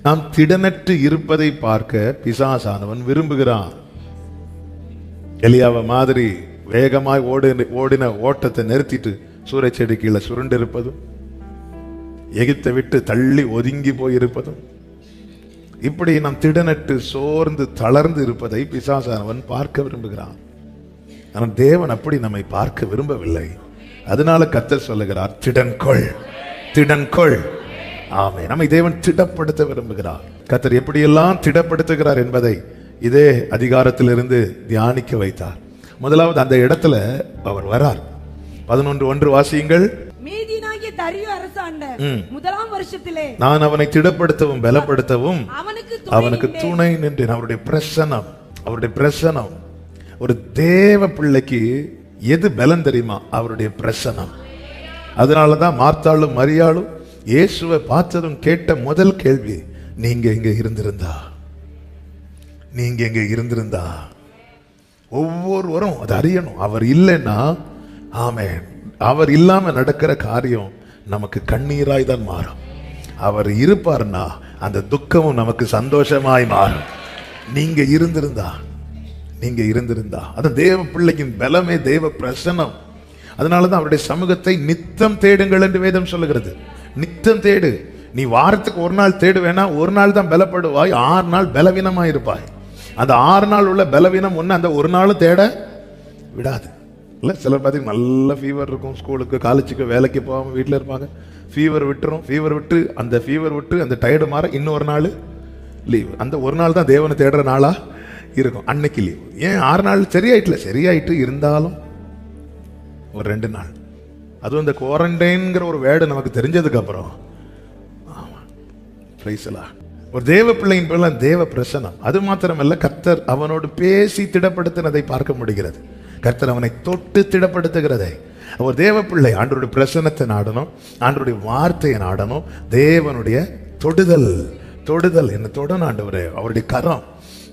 நாம் திடனற்று இருப்பதை பார்க்க பிசாசானவன் விரும்புகிறான். எலியாவை மாதிரி வேகமாய் ஓடின ஓட்டத்தை நிறுத்திட்டு சூறை செடி கீழே சுருண்டு இருப்பதும், எகிப்தை விட்டு தள்ளி ஒதுங்கி போயிருப்பதும், இப்படி நாம் திடனற்று சோர்ந்து தளர்ந்து இருப்பதை பிசாசானவன் பார்க்க விரும்புகிறான். ஆனால் தேவன் அப்படி நம்மை பார்க்க விரும்பவில்லை. அதனால கர்த்தர் சொல்லுகிறார், திடன்கொள், திடன்கொள். ஆமென். நம்மை தேவன் திடப்படுத்த விரும்புகிறார். கர்த்தர் எப்படியெல்லாம் திடப்படுத்துகிறார் என்பதை இதே அதிகாரத்திலிருந்து தியானிக்க வைத்தார். முதலாவது அந்த இடத்துல அவர் வரார். 11:1 வாசியுங்கள். மேதியனாகிய தரியு அரசாண்ட முதலாம் வருஷத்திலே நான் அவனை திடப்படுத்தவும் பலப்படுத்தவும் அவனுக்கு துணை நின்றேன். அவருடைய பிரசன்னம், அவருடைய பிரசன்னம். ஒரு தேவ பிள்ளைக்கு எது பலம் தெரியுமா? அவருடைய பிரசன்னம். அதனாலதான் மார்த்தாளும் மரியாளும் இயேசுவை பார்த்ததும் கேட்ட முதல் கேள்வி, நீங்க இங்க இருந்திருந்தா, நீங்க இங்க இருந்திருந்தா. ஒவ்வொருவரும் அதை அறியணும். அவர் இல்லைன்னா, ஆமென், அவர் இல்லாம நடக்கிற காரியம் நமக்கு கண்ணீராய் தான் மாறும். அவர் இருப்பார்னா அந்த துக்கமும் நமக்கு சந்தோஷமாய் மாறும். நீங்க இருந்திருந்தா, நீங்க இருந்திருந்தா. அது தேவ பிள்ளையின் பலமே தேவ பிரசன்னம். அதனாலதான் அவருடைய சமூகத்தை நித்தம் தேடுங்கள் என்று வேதம் சொல்லுகிறது. நித்தம் தேடு. நீ வாரத்துக்கு ஒரு நாள் தேடுவேனா, ஒரு நாள் தான் பலப்படுவாய், 6 நாள் பலவீனமா இருப்பாய். அந்த 6 நாள் உள்ள பலவீனம் ஒண்ணு அந்த ஒரு நாளும் தேட விடாது. இல்லை, சிலர் பார்த்தீங்கன்னா நல்ல ஃபீவர் இருக்கும், ஸ்கூலுக்கு காலேஜுக்கு வேலைக்கு போகாமல் வீட்டில் இருப்பாங்க. ஃபீவர் விட்டுரும், ஃபீவர் விட்டு அந்த டயர்டு மாற இன்னொரு நாள் லீவு. அந்த ஒரு நாள் தான் தேவனை தேடுற நாளா இருக்கும், அன்னைக்கு லீவு. ஏன் 6 நாள் சரியாயிட்டு இருந்தாலும் ஒரு 2 நாள், அதுவும் இந்த குவாரண்டைன்கிற ஒரு வேர்டு நமக்கு தெரிஞ்சதுக்கு அப்புறம், ஆமாம், ஒரு தேவ பிள்ளையின் பேர்ல தேவ பிரசனம். அது மாத்திரமல்ல, கர்த்தர் அவனோடு பேசி திடப்படுத்தினதை பார்க்க முடிகிறது. கர்த்தர் அவனை தொட்டு திடப்படுத்துகிறதை. அவர் தேவ பிள்ளை ஆண்டவருடைய பிரசன்னத்தை நாடணும், ஆண்டவருடைய வார்த்தையை நாடணும். தேவனுடைய தொடுதல் என்ன தொடணும் ஆண்டவரே. அவருடைய கரம்,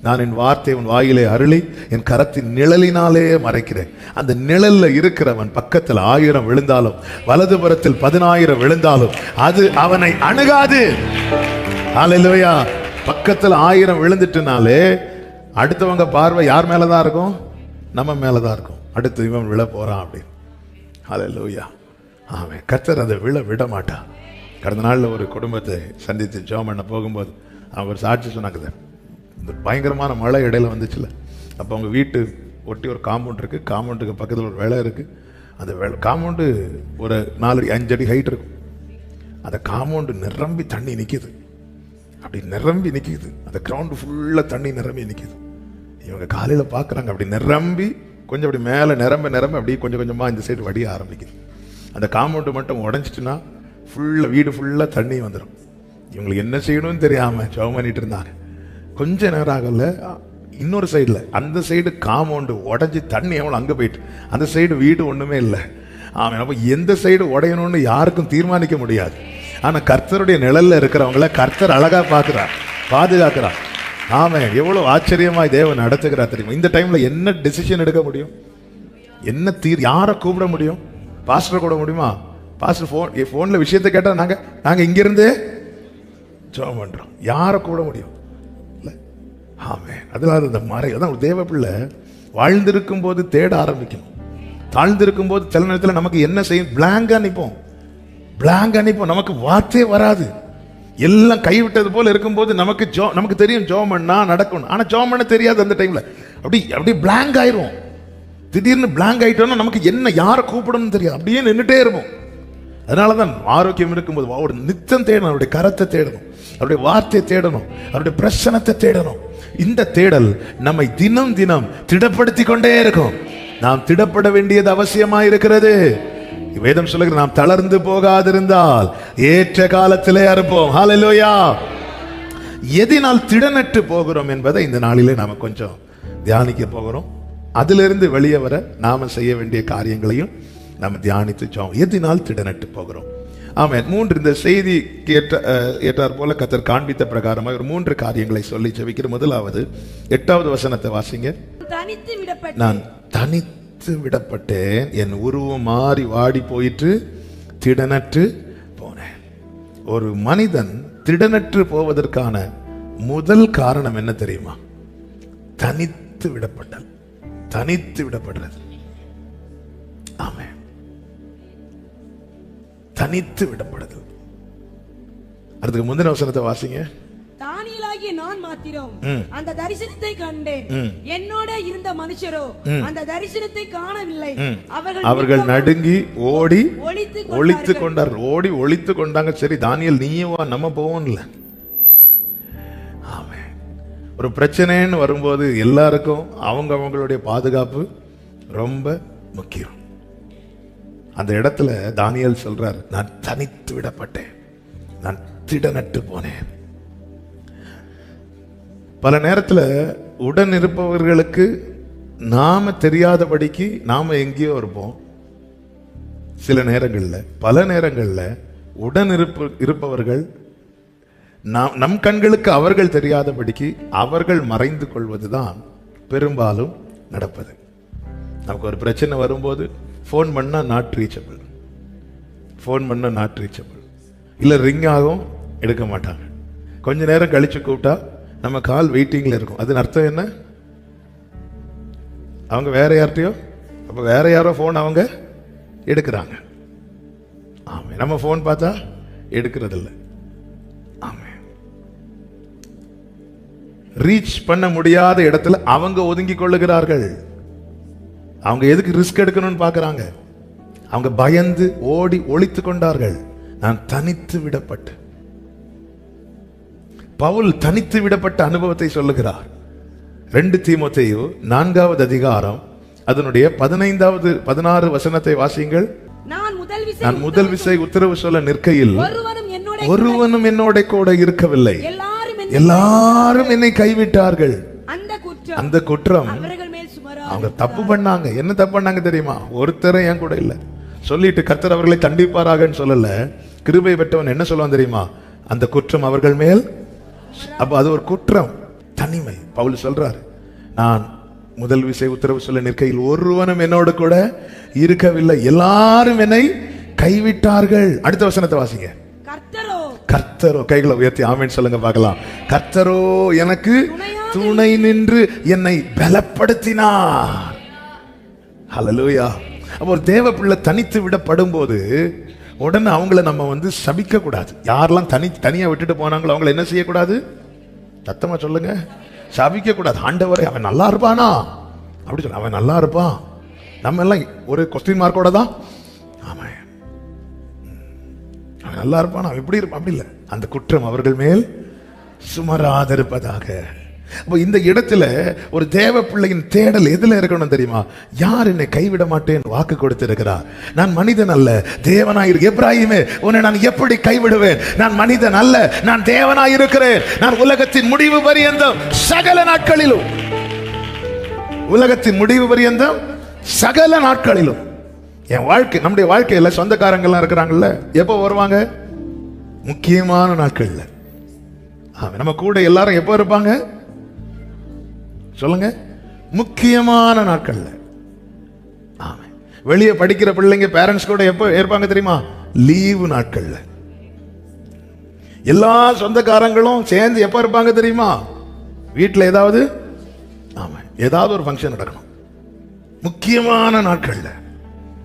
நான் என் வார்த்தை உன் வாயிலே அருளி என் கரத்தின் நிழலினாலே மறைக்கிறேன். அந்த நிழல்ல இருக்கிறவன் பக்கத்தில் 1000 விழுந்தாலும் வலதுபுறத்தில் 10,000 விழுந்தாலும் அது அவனை அணுகாது. ஹல்லேலூயா. பக்கத்தில் 1000 விழுந்துட்டுனாலே அடுத்தவங்க பார்வை யார் மேலதான் இருக்கும்? நம்ம மேலதான் இருக்கும். அடுத்து இவன் விழ போறான் அப்படின்னு. ஹல்லேலூயா. ஆமென். கர்த்தர் அதை விட மாட்டான். கடந்த நாளில் ஒரு குடும்பத்தை சந்தித்து ஜெபம் பண்ண போகும்போது அவங்க ஒரு சாட்சி சொன்னாங்க. இந்த பயங்கரமான மழை இடையில வந்துச்சுல, அப்போ அவங்க வீட்டு ஒட்டி ஒரு காம்பவுண்ட் இருக்குது, காம்பவுண்டுக்கு பக்கத்தில் ஒரு வேலை இருக்குது. அந்த காம்பவுண்டு ஒரு 4-5 அடி ஹைட் இருக்கும். அந்த காம்பவுண்டு நிரம்பி தண்ணி நிற்கிது, அப்படி நிரம்பி நிற்கிது. அந்த கிரவுண்டு ஃபுல்லாக தண்ணி நிரம்பி நிற்கிது. இவங்க காலையில் பார்க்குறாங்க, அப்படி நிரம்பி கொஞ்சம் அப்படி மேலே நிரம்ப அப்படியே கொஞ்சம் கொஞ்சமாக இந்த சைடு வடிய ஆரம்பிக்குது. அந்த காம்பவுண்டு மட்டும் உடஞ்சிட்டுன்னா வீடு ஃபுல்லாக தண்ணி வந்துடும். இவங்களுக்கு என்ன செய்யணும்னு தெரியாமல் ஜெபம் பண்ணிட்டு இருந்தாங்க. கொஞ்ச நேரம் ஆகல, இன்னொரு சைடில் அந்த சைடு காம்பவுண்டு உடஞ்சி தண்ணி எவ்வளோ அங்கே போயிட்டு, அந்த சைடு வீடு ஒன்றுமே இல்லை. ஆமாம், அப்போ எந்த சைடு உடையணும்னு யாருக்கும் தீர்மானிக்க முடியாது. ஆனால் கர்த்தருடைய நிழலில் இருக்கிறவங்கள கர்த்தர் அழகாக பார்க்குறார், பாதுகாக்கிறார். ஆமாம், எவ்வளோ ஆச்சரியமாய் தேவன் நடத்துகிறார் தெரியுமா. இந்த டைமில் என்ன டெசிஷன் எடுக்க முடியும், என்ன யாரை கூப்பிட முடியும்? பாஸ்டரை கூட முடியுமா? பாஸ்டர் ஃபோனில் விஷயத்தை கேட்டால் நாங்கள் இங்கிருந்து ஜெபம் பண்ணுறோம். யாரை கூட முடியும்? இல்லை. ஆமாம், அதனால இந்த மறை அதான் ஒரு தேவ பிள்ளை வாழ்ந்திருக்கும் போது தேட ஆரம்பிக்கணும். தாழ்ந்திருக்கும் போது சில நேரத்தில் நமக்கு என்ன செய்யும், பிளாங்காக நிற்போம். நமக்கு வார்த்தையே வராது. எல்லாம் கைவிட்டது போல இருக்கும்போது நமக்கு தெரியும் ஜெபம் பண்ணா நடக்கணும். ஆனால் ஜெபம் பண்ண தெரியாது. அந்த டைமில் அப்படி பிளாங்க் ஆயிரும். திடீர்னு பிளாங்க் ஆயிட்டோம்னா நமக்கு என்ன யாரை கூப்பிடணும்னு தெரியாது, அப்படியே நின்றுட்டே இருப்போம். அதனால தான் ஆரோக்கியம் இருக்கும்போது ஒரு நித்தம் தேடணும், அவருடைய கரத்தை தேடணும், அவருடைய வார்த்தையை தேடணும், அவருடைய பிரசனத்தை தேடணும். இந்த தேடல் நம்மை தினம் திடப்படுத்தி கொண்டே இருக்கும். நாம் திடப்பட வேண்டியது அவசியமா இருக்கிறது. வேதம் சொல்லுகிறது, நாம் தளர்ந்து போகாதிருந்தால் ஏற்ற காலத்திலே அறுப்போம். ஹல்லேலூயா. எதினால் திடனற்று போகிறோம் என்பதை இந்த நாளிலே நாம கொஞ்சம் தியானிக்க போகிறோம். அதிலிருந்து வெளியே வர நாம செய்ய வேண்டிய காரியங்களையும் நாம் தியானித்து எதினால் திடனற்று போகிறோம். ஆமாம், 3 இந்த செய்திக்கு ஏற்றார் போல கர்த்தர் காண்பித்த பிரகாரமாக ஒரு 3 காரியங்களை சொல்லி ஜெபிக்கிற. முதலாவது 8வது வசனத்தை வாசிங்க. நான் தனித்து விடப்பட்டேன், என் உருவம் மாறி வாடி போயிற்று, திடனற்று போனேன். ஒரு மனிதன் திடனற்று போவதற்கான முதல் காரணம் என்ன தெரியுமா? தனித்து விடப்பட்டல், தனித்து விடப்படுறது. ஆமென். தனித்து விடப்படுது. அதுக்கு முந்தின வசனத்தை வாசிங்க. தானியேலாகிய நான் மாத்திரம் அந்த தரிசனத்தை கண்டேன், என்னோட இருந்த மனுஷரோ அந்த தரிசனத்தை காணவில்லை. அவர்கள் நடுங்கி ஓடி ஒளித்து கொண்டார்கள். ஓடி ஒளித்து கொண்டாங்க. சரி தானியேல் நீயும் வா, நம்ம போவோம்ல. ஆமென். ஒரு பிரச்சனைன்னு வரும்போது எல்லாருக்கும் அவங்களுடைய பாதுகாப்பு ரொம்ப முக்கியம். அந்த இடத்துல தானியேல் சொல்றார், நான் தனித்து விடப்பட்டேன், நான் திடனற்று போனேன். பல நேரத்தில் உடன் இருப்பவர்களுக்கு நாம தெரியாதபடிக்கு நாம எங்கேயோ இருப்போம். சில நேரங்களில், பல நேரங்களில் உடன் இருப்பவர்கள் நம் கண்களுக்கு அவர்கள் தெரியாதபடிக்கு அவர்கள் மறைந்து கொள்வதுதான் பெரும்பாலும் நடப்பது. நமக்கு ஒரு பிரச்சனை வரும்போது ஃபோன் பண்ணா நாட் ரீச்சபிள், ஃபோன் பண்ண நாட் ரீச்சபிள், இல்லை ரிங் ஆகும், எடுக்க மாட்டாங்க. கொஞ்ச நேரம் கழிச்சு கூப்பிட்டா நம்ம கால் வெயிட்டிங்ல இருக்கும். அது அர்த்தம் என்ன? அவங்க வேற யார்ட்டையோ, அப்ப வேற யாரோ போன் அவங்க எடுக்கிறாங்க. ஆமே. நம்ம போன் பார்த்தா எடுக்கிறது இல்லை. ஆமே. ரீச் பண்ண முடியாத இடத்துல அவங்க ஒதுங்கி கொள்ளுகிறார்கள். அவங்க எதுக்கு ரிஸ்க் எடுக்கணும்னு பார்க்கறாங்க. அவங்க பயந்து ஓடி ஒளித்து கொண்டார்கள். நான் தனித்து விடப்பட்டு. பவுல் தனித்து விடப்பட்ட அனுபவத்தை சொல்லுகிறார். 2 தீமோத்தேயு 4வது அதிகாரம் அதனுடைய 15வது 16 வசனத்தை வாசியுங்கள். நான் முதல் விசை உத்தரவு சொல்ல நிற்கையில் ஒருவனும் என்னோட கூட இருக்கவில்லை, எல்லாரும் என்னை கைவிட்டார்கள். அந்த குற்றம் அவங்க தப்பு பண்ணாங்க. என்ன தப்பு பண்ணாங்க தெரியுமா? ஒருத்தரை என் கூட இல்ல சொல்லிட்டு கர்த்தர் அவர்களை தண்டிப்பாராகன்னு சொல்லல. கிருபை பெற்றவன் என்ன சொல்லுவான் தெரியுமா? அந்த குற்றம் அவர்கள் மேல். அப்ப அது ஒரு குற்றம், தனிமை. பவுல் சொல்றாரு, நான் முதல் விசை உத்தரவு சொல்ல நிற்கையில் ஒருவனும் என்னோடு கூட இருக்கவில்லை, எல்லாரும் என்னை கைவிட்டார்கள். அடுத்த வசனத்தை வாசிங்க. கர்த்தரோ, கைகளை உயர்த்தி ஆமென் சொல்லுங்க பார்க்கலாம். கர்த்தரோ எனக்கு துணை நின்று என்னை பலப்படுத்தினார். ஹல்லேலூயா. அப்ப ஒரு தேவ பிள்ளை தனித்து விடப்படும் போது உடனே அவங்கள நம்ம சபிக்க கூடாது. யாரெல்லாம் தனியா விட்டுட்டு போனாங்களோ அவங்களை என்ன செய்யக்கூடாது? சத்தமா சொல்லுங்க, சபிக்க கூடாது. ஆண்டவரே அவன் நல்லா இருப்பானா அப்படி சொல்ல, அவன் நல்லா இருப்பான். நம்ம எல்லாம் ஒரு கொஸ்டின் மார்க்கோட தான் ஆமா, அவன் நல்லா இருப்பானா, அவன் எப்படி இருப்பான், அப்படி இல்லை. அந்த குற்றம் அவர்கள் மேல் சுமராதிருப்பதாக. அப்போ இந்த இடத்துல ஒரு தேவ பிள்ளையின் தேடல் எதுல இருக்கணும் தெரியுமா? யார் என்னை கைவிட மாட்டேன் வாக்கு கொடுத்திருக்கிறார். நான் மனிதன் அல்ல, தேவனாயிரு. எப்ராஹிமே, உன்னை நான் எப்படி கைவிடுவேன்? நான் மனிதன் அல்ல, நான் தேவனாயிருக்கிறேன். நான் உலகத்தின் முடிவு பரியந்தம் சகல நாட்களிலும், உலகத்தின் முடிவு பரியந்தம் சகல நாட்களிலும் என் வாழ்க்கை, நம்முடைய வாழ்க்கையில சொந்தக்காரங்கள்லாம் இருக்கிறாங்கல்ல, எப்போ வருவாங்க? முக்கியமான நாட்கள்ல. நம்ம கூட எல்லாரும் எப்போ இருப்பாங்க சொல்லுங்க? முக்கியமான நாட்கள்ல. ஆமா. வெளியே படிக்கிற பிள்ளைங்க பேரண்ட்ஸ் கூட எப்போ இருப்பாங்க தெரியுமா? லீவு நாட்கள்ல. எல்லா சொந்தக்காரங்களும் சேர்ந்து எப்போ இருப்பாங்க தெரியுமா? வீட்டில் ஏதாவது ஆமா ஏதாவது ஒரு ஃபங்க்ஷன் நடக்கணும். முக்கியமான நாட்கள்ல,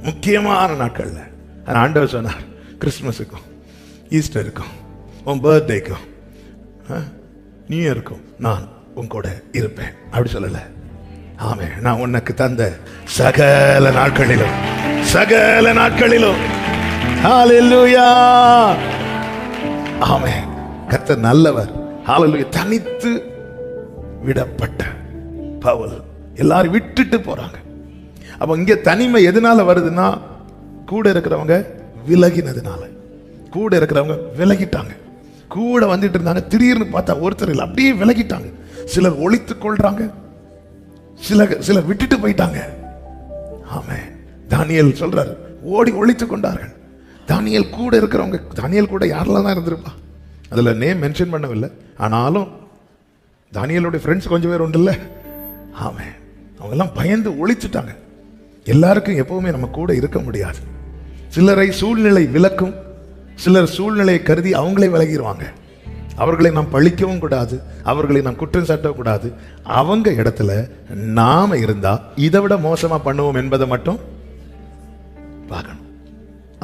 முக்கியமான நாட்கள்ல. ஆண்டவர் சொன்னார், கிறிஸ்துமஸுக்கும் ஈஸ்டருக்கும் உன் பர்த்டேக்கும் நியூ இயருக்கும் நான் உன் கூட இருப்பேன் அப்படி சொல்லல. ஆமே. நான் உனக்கு தந்த சகல நாட்களிலும், சகல நாட்களிலும். ஹல்லேலூயா. ஆமே. கர்த்தர் நல்லவர். ஹல்லேலூயா. தனித்து விடப்பட்ட பவுல் எல்லாரும் விட்டுட்டு போறாங்க. அப்ப இங்க தனிமை எதனால வருதுன்னா, கூட இருக்கிறவங்க விலகினதுனால. கூட இருக்கிறவங்க விலகிட்டாங்க. கூட வந்துட்டு இருந்தாங்க, திடீர்னு பார்த்தா ஒருத்தர் இல்லை, அப்படியே விலகிட்டாங்க. சிலர் ஒளித்துக் கொள்றாங்க, சிலர் விட்டுட்டு போயிட்டாங்க. ஆமே. தானியேல் சொல்றாரு, ஓடி ஒளித்துக் கொண்டார்கள். தானியேல் கூட இருக்கிறவங்க, தானியேல் கூட யாரெல்லாம் தான் இருந்திருப்பா, அதுல நேம் மென்ஷன் பண்ணவில்லை. ஆனாலும் தானியேலுடைய ஃப்ரெண்ட்ஸ் கொஞ்சம் பேர் உண்டு இல்ல. ஆமே. அவங்க எல்லாம் பயந்து ஒளிச்சுட்டாங்க. எல்லாருக்கும் எப்பவுமே நம்ம கூட இருக்க முடியாது. சிலரை சூழ்நிலை விலக்கும், சிலர் சூழ்நிலையை கருதி அவங்களே விலகிடுவாங்க. அவர்களை நாம் பழிக்கவும் கூடாது, அவர்களை நாம் குற்றம் சாட்டவும் கூடாது. அவங்க இடத்துல நாம இருந்தா இதை விட மோசமா பண்ணுவோம் என்பதை மட்டும் பார்க்கணும்.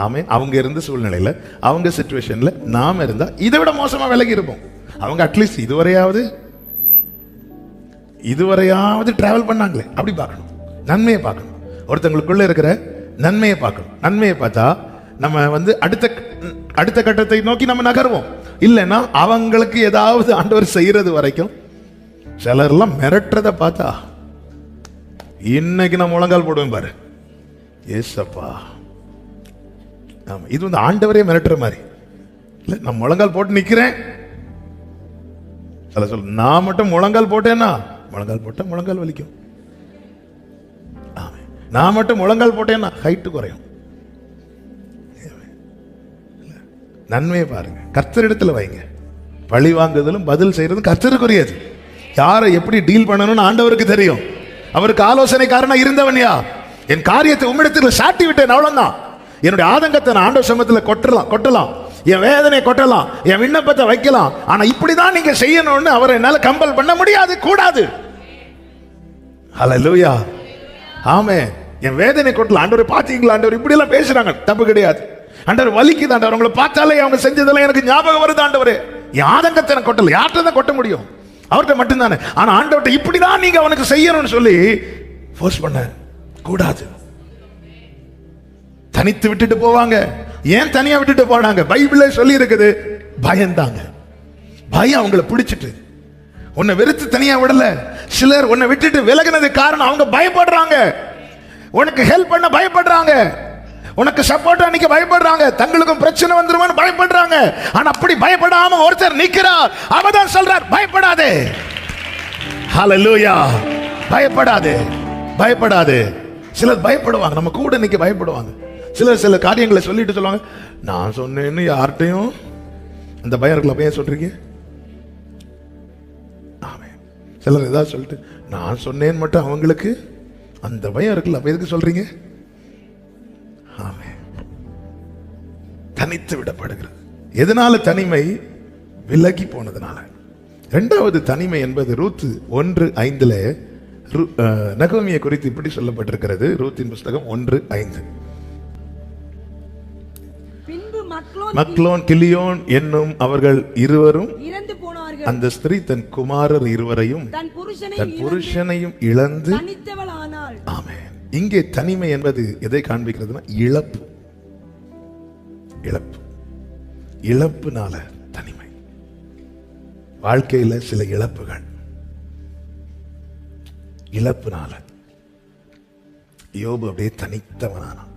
ஆமே, அவங்க இருந்த சூழ்நிலையில, அவங்க சிச்சுவேஷன்ல நாம இருந்தா இதை விட மோசமா விலகி இருப்போம். அவங்க அட்லீஸ்ட் இதுவரையாவது டிராவல் பண்ணாங்களே, அப்படி பார்க்கணும். நன்மையை பார்க்கணும், ஒருத்தங்களுக்குள்ள இருக்கிற நன்மையை பார்க்கணும். நன்மையை பார்த்தா நம்ம அடுத்த கட்டத்தை நோக்கி நம்ம நகருவோம். இல்லைன்னா அவங்களுக்கு ஏதாவது ஆண்டவர் செய்யறது வரைக்கும் சிலர்லாம் மிரட்டுறத பார்த்தா இன்னைக்கு நான் முழங்கால் போடுவேன் பாரு, ஏசப்பா. ஆமா, இது வந்து ஆண்டவரே மிரட்டுற மாதிரி இல்ல. நான் முழங்கால் போட்டு நிக்கிறேன், நான் மட்டும் முழங்கால் போட்டேன்னா முழங்கால் போட்டா முழங்கால் வலிக்கும். நான் மட்டும் முழங்கால் போட்டேன்னா ஹைட்டு குறையும். நன்மையை பாருங்க, கர்த்தரிடத்துல வைங்க. பழி வாங்குதலும் பதில் செய்யறதும் கர்த்தருக்குரியது. யாரை எப்படி டீல் பண்ணணும்னு ஆண்டவருக்கு தெரியும். அவருக்கு ஆலோசனைக்காரனா இருந்தவன் யார்? என் காரியத்தை உம்மிடத்தில் சாட்டி விட்டேன், அவ்வளவுதான். என்னுடைய ஆதங்கத்தை நான் ஆண்டவர் சமூகத்தில் கொட்டலாம், என் வேதனை கொட்டலாம், என் விண்ணப்பத்தை வைக்கலாம். ஆனா இப்படிதான் நீங்க செய்யணும்னு அவரை என்னால கம்பல் பண்ண முடியாது, கூடாது. ஹல்லேலூயா, ஆமென். என் வேதனை கொட்டலாம். ஆண்டவரை பாத்தீங்களா, ஆண்டவர் இப்படி எல்லாம் பேசுறாங்க, தப்பு கிடையாது. ஆண்டவர் வலிக்குது, ஆண்டவர் அவங்களை பார்த்தாலே அவங்க செஞ்சதெல்லாம் எனக்கு ஞாபகம் வருது. ஆண்டவரே, என் ஆதங்கத்தை நான் கொட்டல, யார்கிட்ட தான் கொட்ட முடியும்? அவர்கிட்ட மட்டும்தானே. ஆனா ஆண்டவர்கிட்ட இப்படிதான் நீங்க அவனுக்கு செய்யணும்னு சொல்லி ஃபோர்ஸ் பண்ண கூடாது. தனித்து விட்டுட்டு போவாங்க. ஏன் தனியா விட்டுட்டு போனாங்க? பைபிளே சொல்லி இருக்குது, பயந்தாங்க. பயம் அவங்களை பிடிச்சிட்டு உன்னை வெறுத்து தனியா விடல. சிலர் உன்னை விட்டுட்டு விலகினது காரணம் அவங்க பயப்படுறாங்க. உனக்கு ஹெல்ப் பண்ண பயப்படுறாங்க, உனக்கு சப்போர்ட் அன்னைக்கு பயப்படுறாங்க, தங்களுக்கும் பிரச்சனை வந்துருமான்னு பயப்படுறாங்க. ஆனா அப்படி பயப்படாம ஒருத்தர் நிக்கிறார், அவதான் சொல்றார், பயப்படாதே. ஹல்லேலூயா, பயப்படாதே, பயப்படாதே. சிலர் பயப்படுவாங்க, நம்ம கூட இன்னைக்கு பயப்படுவாங்க. சில காரியங்களை சொல்லிட்டு சொல்லுவாங்க, நான் சொன்னேன்னு யார்கிட்டையும் அந்த பயம் இருக்குல்ல, பையன் சொல்றீங்க. சிலர் ஏதாவது சொல்லிட்டு நான் சொன்னேன்னு மட்டும் அவங்களுக்கு அந்த பயம் இருக்குல்ல, அப்ப எதுக்கு சொல்றீங்க? தனித்து விடப்படுகிறது. எதனால? தனிமை விலகி போனதுனால. இரண்டாவது தனிமை என்பது ரூத் 1:5 நகோமியை குறித்து இப்படி சொல்லப்பட்டிருக்கிறது. ரூத்தின் புஸ்தகம் 1:5. மக்லோன் கிலியோன் என்னும் அவர்கள் இருவரும் இறந்து போனார்கள். அந்த ஸ்திரீ தன் குமாரர் இருவரையும் தன் புருஷனையும் இழந்து தனித்தவளானாள். ஆமென். இங்கே தனிமை என்பது எதை காண்பிக்கிறதுனா இழப்பு. இழப்புனால தனிமை. வாழ்க்கையில சில இழப்புகள், இழப்புனால யோபு அப்படியே தனித்தவனானான்.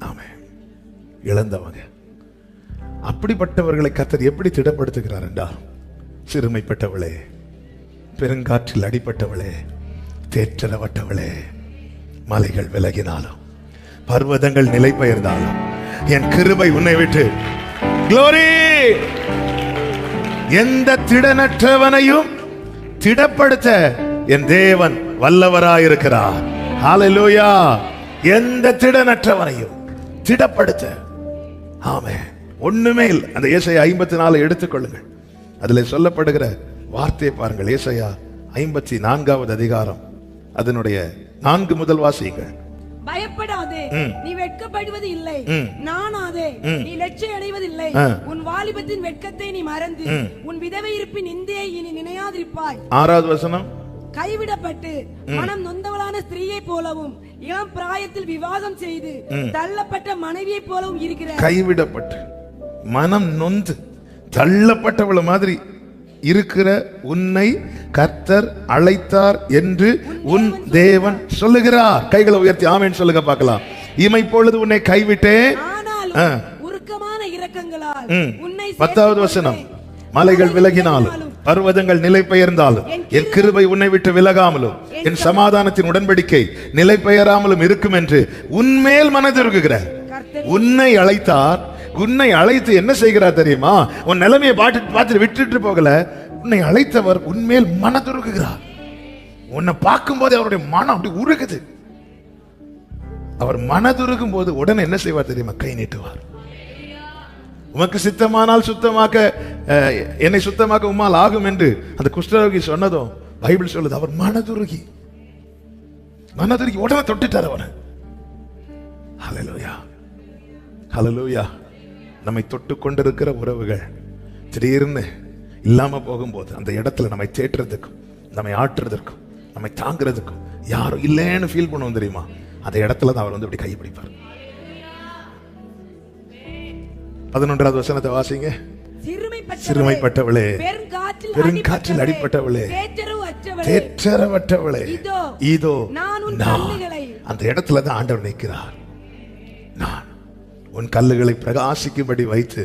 ஆமென். இழந்தவங்க. அப்படிப்பட்டவர்களை கர்த்தர் எப்படி திடப்படுத்துகிறார் என்றால், சிறுமைப்பட்டவளே, பெருங்காற்றில் அடிப்பட்டவளே, தேற்றரவட்டவளே, மலைகள் விலகினாலும் பர்வதங்கள் நிலை பெயர்ந்தாலும் என் கிருபை உன்னை விட்டு க்ளோரி. எந்த திடனற்றவனையும் திடப்படுத்த என் தேவன் வல்லவராயிருக்கிறார். ஹல்லேலூயா. எந்த திடனற்றவனையும் திடப்படுத்த. ஆமென். ஒண்ணுமே இல்லை. அந்த ஏசாயா 54 எடுத்துக்கொள்ளுங்கள். அதுல சொல்லப்படுகிற வார்த்தையை பாருங்கள். ஏசாயா 54வது அதிகாரம் அதனுடைய 4 முதல் வாசியுங்கள். பயப்படாதே, நீ வெட்கப்படுவது இல்லை, நானாதே, நீ லட்சியம் அடைவதில்லை. உன் வாலிபத்தின் வெட்கத்தை நீ மறந்து உன் விதவை இருப்பின் நிந்தையை இனி நினையாதிருப்பாய். 6வது வசனம். கைவிடப்பட்டு மனம் நொந்தவளான ஸ்திரீயை போலவும் இளம் பிராயத்தில் விவாகம் செய்து தள்ளப்பட்ட மனைவியை போலவும் இருக்கிற. கைவிடப்பட்டு மனம் நொந்து தள்ளப்பட்டவள மாதிரி இருக்கிற உன்னை கர்த்தர் அழைத்தார் என்று உன் தேவன் சொல்லுகிறார். கைகளை உயர்த்தி ஆமென் சொல்லுங்க பார்க்கலாம். இமைப்பொழுது உன்னை கைவிட்டேன், உருக்கமான இரக்கங்களால் உன்னை. 10வது வசனம். மலைகள் விலகினாலும் பர்வதங்கள் நிலை பெயர்ந்தாலும் என் கிருபை உன்னை விட்டு விலகாமலும் என் சமாதானத்தின் உடன்படிக்கை நிலை பெயராமலும் இருக்கும் என்று உன்மேல் மனதிருக்கிறார். உன்னை அழைத்தார். உன்னை அழைத்து என்ன செய்கிறார் தெரியுமா? உன் நிலைமையை பார்த்து விட்டுட்டு போகல. உன்னை அழைத்தவர் உன்மேல் மனதுருகுகிறார். உன்னை பார்க்கும் போது அவருடைய மனம் அப்படி உருகுது. அவர் மனதுருகும் போது உடனே என்ன செய்வார் தெரியுமா? கை நீட்டுவார். உமக்கு சித்தமானால் சுத்தமாக்க என்னை சுத்தமாக்க உம்மால் ஆகும் என்று அந்த குஷ்டரோகி சொன்னதும் பைபிள் சொல்லுது, அவர் மனதுருகி உடனே தொட்டுட்டார் அவனை. ஹல்லேலூயா, ஹல்லேலூயா. நம்மை தொட்டு கொண்டிருக்கிற உறவுகள் திடீர்னு இல்லாம போகும்போது அந்த இடத்துல நம்மை தேற்றுறதுக்கும் நம்மை ஆற்றுறதுக்கும் நம்மை தாங்கிறதுக்கும் யாரும் இல்லைன்னு ஃபீல் பண்ணுவோம் தெரியுமா? அந்த இடத்துல தான் அவர் வந்து இப்படி கைப்பிடிப்பார். 11வது வசனத்தை வாசிங்க. சிறுமைப்பட்டவளே, பெருங்காற்றில் அடிப்பட்டவளே, தேற்றரவற்றவளே, இதோ நான். அந்த இடத்துல தான் ஆண்டவர் நிற்கிறார். நான் உன் கல்லுகளை பிரகாசிக்கும்படி வைத்து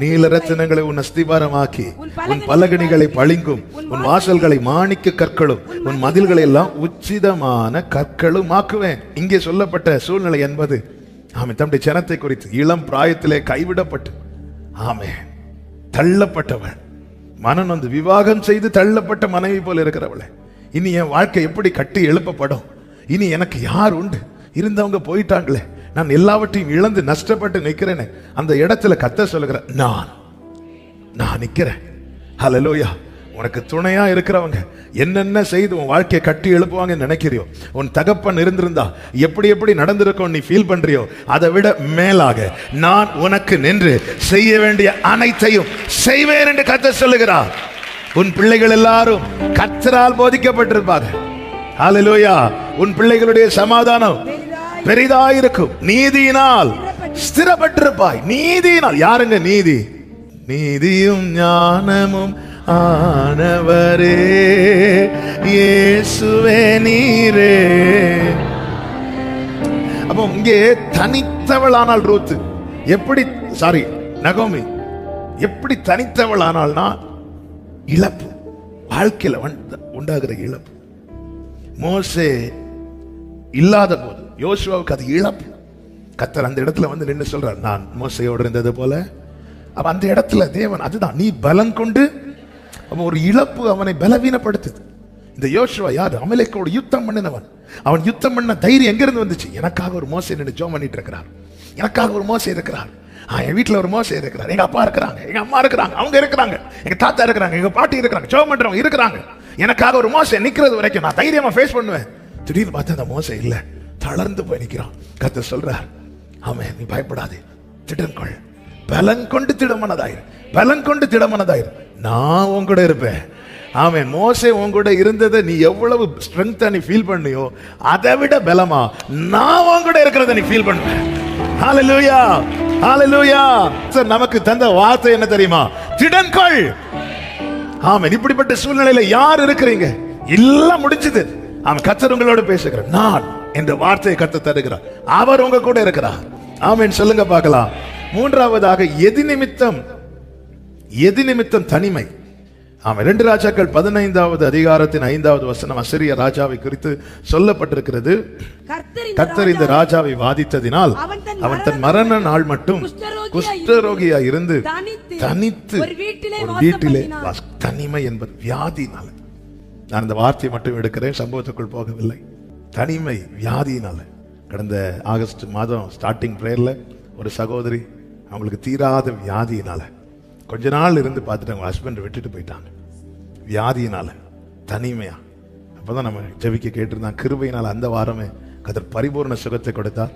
நீல ரத்தினங்களை உன் அஸ்திபாரமாக்கி உன் பலகணிகளை பளிங்கும் உன் வாசல்களை மாணிக்க கற்களும் உன் மதில்களை எல்லாம் உச்சிதமான கற்களும் ஆக்குவேன். இங்கே சொல்லப்பட்ட சூழ்நிலை என்பது தம்முடைய ஜனத்தை குறித்து இளம் பிராயத்திலே கைவிடப்பட்டு தள்ளப்பட்டவன், மனம் வந்து விவாகம் செய்து தள்ளப்பட்ட மனைவி போல இருக்கிறவளை, இனி என் வாழ்க்கை எப்படி கட்டி எழுப்பப்படும்? இனி எனக்கு யார் உண்டு? இருந்தவங்க போயிட்டாங்களே, நான் எல்லாவற்றையும் இழந்து நஷ்டப்பட்டு நிற்கிறேன்னு அந்த இடத்துல கர்த்தர் சொல்லுகிற, நான் நிற்கிறேன். ஹல்லேலூயா. உனக்கு துணையா இருக்கிறவங்க என்னென்ன செய்து உன் வாழ்க்கையை கட்டி எழுப்புவாங்கன்னு நினைக்கிறியோ, உன் தகப்பன் இருந்திருந்தா எப்படி எப்படி நடந்திருக்கும் நீ ஃபீல் பண்றியோ, அதை விட மேலாக நான் உனக்கு நின்று செய்ய வேண்டிய அனைத்தையும் செய்வேன் என்று கர்த்தர் சொல்லுகிறார். உன் பிள்ளைகள் எல்லாரும் கர்த்தரால் போதிக்கப்பட்டிருப்பாங்க. ஹல்லேலூயா. உன் பிள்ளைகளுடைய சமாதானம் பெரிதாயிருக்கும். நீதியினால் ஸ்திரப்பட்டிருப்பாய். நீதியினால். யாருங்க நீதி? நீதியும் ஞானமும் ஆனவரே இயேசுவே நீரே. அப்போ இங்கே தனித்தவளானால் ரூத் எப்படி, நகோமி எப்படி தனித்தவளானால்னா இழப்பு, வாழ்க்கையில உண்டாகிற இழப்பு. மோசே இல்லாத போது யோசுவாவுக்கு அது இழப்பு. கர்த்தர் அந்த இடத்துல வந்து நின்று சொல்றார், நான் மோசையோடு இருந்தது போல. அப்ப அந்த இடத்துல தேவன் அதுதான், நீ பலம் கொண்டு. ஒரு இழப்பு அவனை பலவீனப்படுத்துது. இந்த யோசுவா யார்? அமலேக்கோடு யுத்தம் பண்ணினவன். அவன் யுத்தம் பண்ண தைரியம் எங்க இருந்து வந்துச்சு? எனக்காக ஒரு மோசே நின்று ஜெபம் பண்ணிட்டு இருக்கிறார், எனக்காக ஒரு மோசே இருக்கிறார், என் வீட்டுல ஒரு மோசே இருக்கிறார், எங்க அப்பா இருக்கிறாங்க, எங்க அம்மா இருக்கிறாங்க, அவங்க இருக்கிறாங்க, எங்க தாத்தா இருக்கிறாங்க, எங்க பாட்டி இருக்கிறாங்க, ஜெபம் பண்றவங்க இருக்கிறாங்க, எனக்காக ஒரு மோசே நிக்கிறது வரைக்கும் நான் தைரியமா ஃபேஸ் பண்ணுவேன். திடீர்னு பார்த்தா அந்த மோசே இல்ல, தளர்ந்து போய் நிக்கிறான். கர்த்தர் சொல்றார், ஆமென், நீ பயப்படாதே, திடன்கொள், பலன் கொண்டு திடமனதாயிரு, பலன் கொண்டு திடமனதாயிரு, நான் உன் கூட இருப்பேன். ஆமென். மோசே உன் கூட இருந்ததை நீ எவ்வளவு ஸ்ட்ரெங்தா நீ ஃபீல் பண்ணியோ, அதை விட பலமா நான் உன் கூட இருக்கிறத நீ ஃபீல் பண்ண. ஹல்லேலூயா, ஹல்லேலூயா. சார், நமக்கு தந்த வார்த்தை என்ன தெரியுமா? திடன்கொள். ஆமென். இப்படிப்பட்ட சூழ்நிலையில யார் இருக்கிறீங்க? எல்லாம் முடிஞ்சது. கர்த்தர் உங்களோடு பேசுகிறார். நான் என்ற வார்த்தையை கர்த்தர் தருகிறார். அவர் உங்க கூட இருக்கிறார். ஆமென். சொல்லுங்க பார்க்கலாம். மூன்றாவதாக எது நிமித்தம் தனிமை. 2 ராஜாக்கள் 15வது அதிகாரத்தின் 5வது வசனம் அசிரிய ராஜாவை குறித்து சொல்லப்பட்டிருக்கிறது. கர்த்தர் இந்த ராஜாவை வாதித்ததினால் அவன் தன் மரண நாள் மட்டும் குஷ்டரோகியா இருந்து தனித்து ஒரு வீட்டிலே. தனிமை என்பது வியாதினால. நான் இந்த வார்த்தையை மட்டும் எடுக்கிறேன், சம்பவத்துக்குள் போகவில்லை. தனிமை வியாதினால. கடந்த ஆகஸ்ட் மாதம் ஸ்டார்டிங் பிரேயர்ல ஒரு சகோதரி, அவங்களுக்கு தீராத வியாதியினால கொஞ்ச நாள் இருந்து பார்த்துட்டு அவங்க ஹஸ்பண்ட் விட்டுட்டு போயிட்டாங்க. வியாதியினால, தனிமையா. அப்பதான் நம்ம ஜெபிக்க கேட்டிருந்தாங்க. கிருபையினால அந்த வாரமே கர்த்தர் பரிபூர்ண சுகத்தை கொடுத்தார்.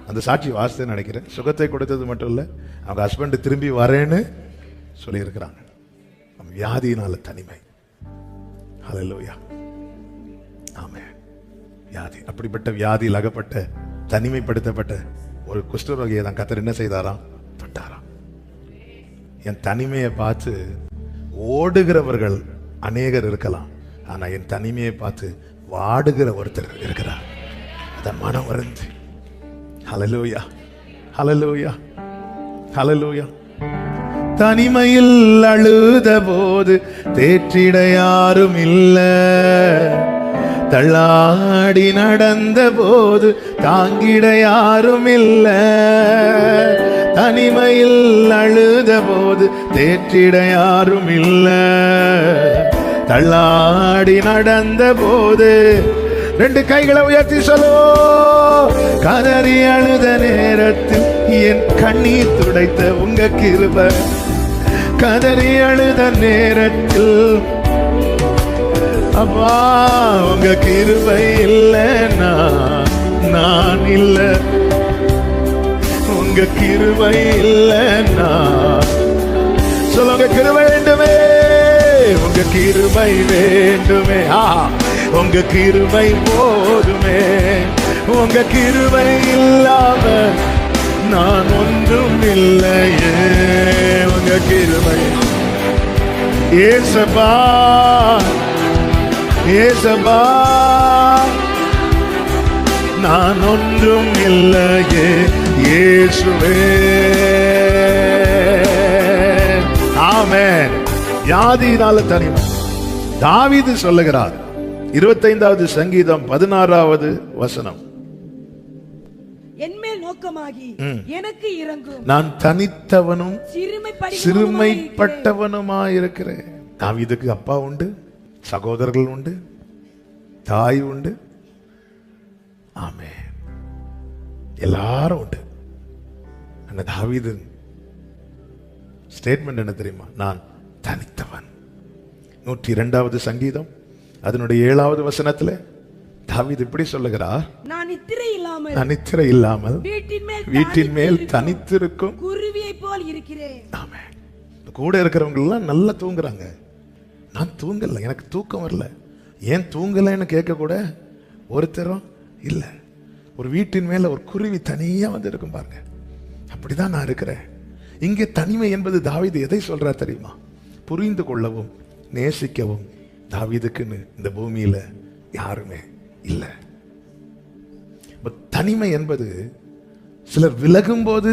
அந்த சாட்சி வாசித்தேன்னு நினைக்கிறேன். சுகத்தை கொடுத்தது மட்டும் இல்லை, அவங்க ஹஸ்பண்ட் திரும்பி வரேன்னு சொல்லியிருக்கிறாங்க. வியாதியினால தனிமை. ஹல்லேலூயா. ஆமென். வியாதி, அப்படிப்பட்ட வியாதியில் அகப்பட்ட தனிமைப்படுத்தப்பட்ட ஒரு குஷ்டரோகியை தான் கர்த்தர் என்ன செய்தாராம்? தொட்டாராம். என் தனிமையை பார்த்து ஓடுகிறவர்கள் அநேகர் இருக்கலாம், ஆனா என் தனிமையை பார்த்து வாடுகிற ஒருத்தர் இருக்கிறார். அத மனம் வருந்து. ஹல்லேலூயா, ஹல்லேலூயா, ஹல்லேலூயா. தனிமையில் அழுத போது தேற்றிட யாரும் இல்ல, தள்ளாடி நடந்த போது தாங்கிட யாரும் இல்ல. தனிமையில் அழுத போது தேற்றிட யாரும் இல்ல, தள்ளாடி நடந்த போது. 2 கைகளை உயர்த்தி சொல்லோ. கதறி அழுத நேரத்தில் என் கண்ணீர் துடைத்த உங்க கிருபை, கதறி அழுத நேரத்தில் அப்பா உங்க கிருபை இல்லைன்னா நான் இல்ல, உங்க கிருபை இல்லைன்னா சொல்லுங்க கிருபை வேண்டுமே, உங்க கிருபை வேண்டுமே, உங்க கிருபை போதுமே, உங்க கிருபை இல்லாம நான் ஒன்றும் இல்லையே, உங்க கிருபை ஏசப்பா ஏசப்பா நான் ஒன்றும் இல்லையே இயேசுவே. ஆமென். வியாதியினால தனிமை. தாவீது சொல்லுகிறார் 25வது சங்கீதம் 16வது வசனம், என்மேல் நோக்கமாகி எனக்கு இரங்கும், நான் தனித்தவனும் சிறுமைப்பட்டவனுமாயிருக்கிறேன். சிறுமைப்பட்டவனுமாயிருக்கிறேன். தாவீதுக்கு அப்பா உண்டு, சகோதரர்கள் உண்டு, தாய் உண்டு, ஆமென், எல்லாரும் உண்டு. அந்த தாவீது ஸ்டேட்மெண்ட் என்ன தெரியுமா? நான் தனித்தவன். 102வது சங்கீதம் அதனுடைய 7வது வசனத்துல தாவீது இப்படி சொல்லுகிறார், நான் நித்திரை இல்லாமல் வீட்டின் மேல் தனித்திருக்கும் குருவியை போல் இருக்கிறேன். ஆமென். கூட இருக்கிறவங்க எல்லாம் நல்லா தூங்குறாங்க, நான் தூங்கல, எனக்கு தூக்கம் வரல. ஏன் தூங்கலைன்னு கேட்க கூட ஒருத்தரும் இல்ல. ஒரு வீட்டின் மேல ஒரு குருவி தனியா வந்து இருக்கும் பாருங்க, அப்படிதான் நான் இருக்கிறேன். இங்கே தனிமை என்பது தாவீது எதை சொல்றா தெரியுமா? புரிந்து கொள்ளவும் நேசிக்கவும் தாவீதுக்குன்னு இந்த பூமியில யாருமே இல்லை. தனிமை என்பது சிலர் விலகும் போது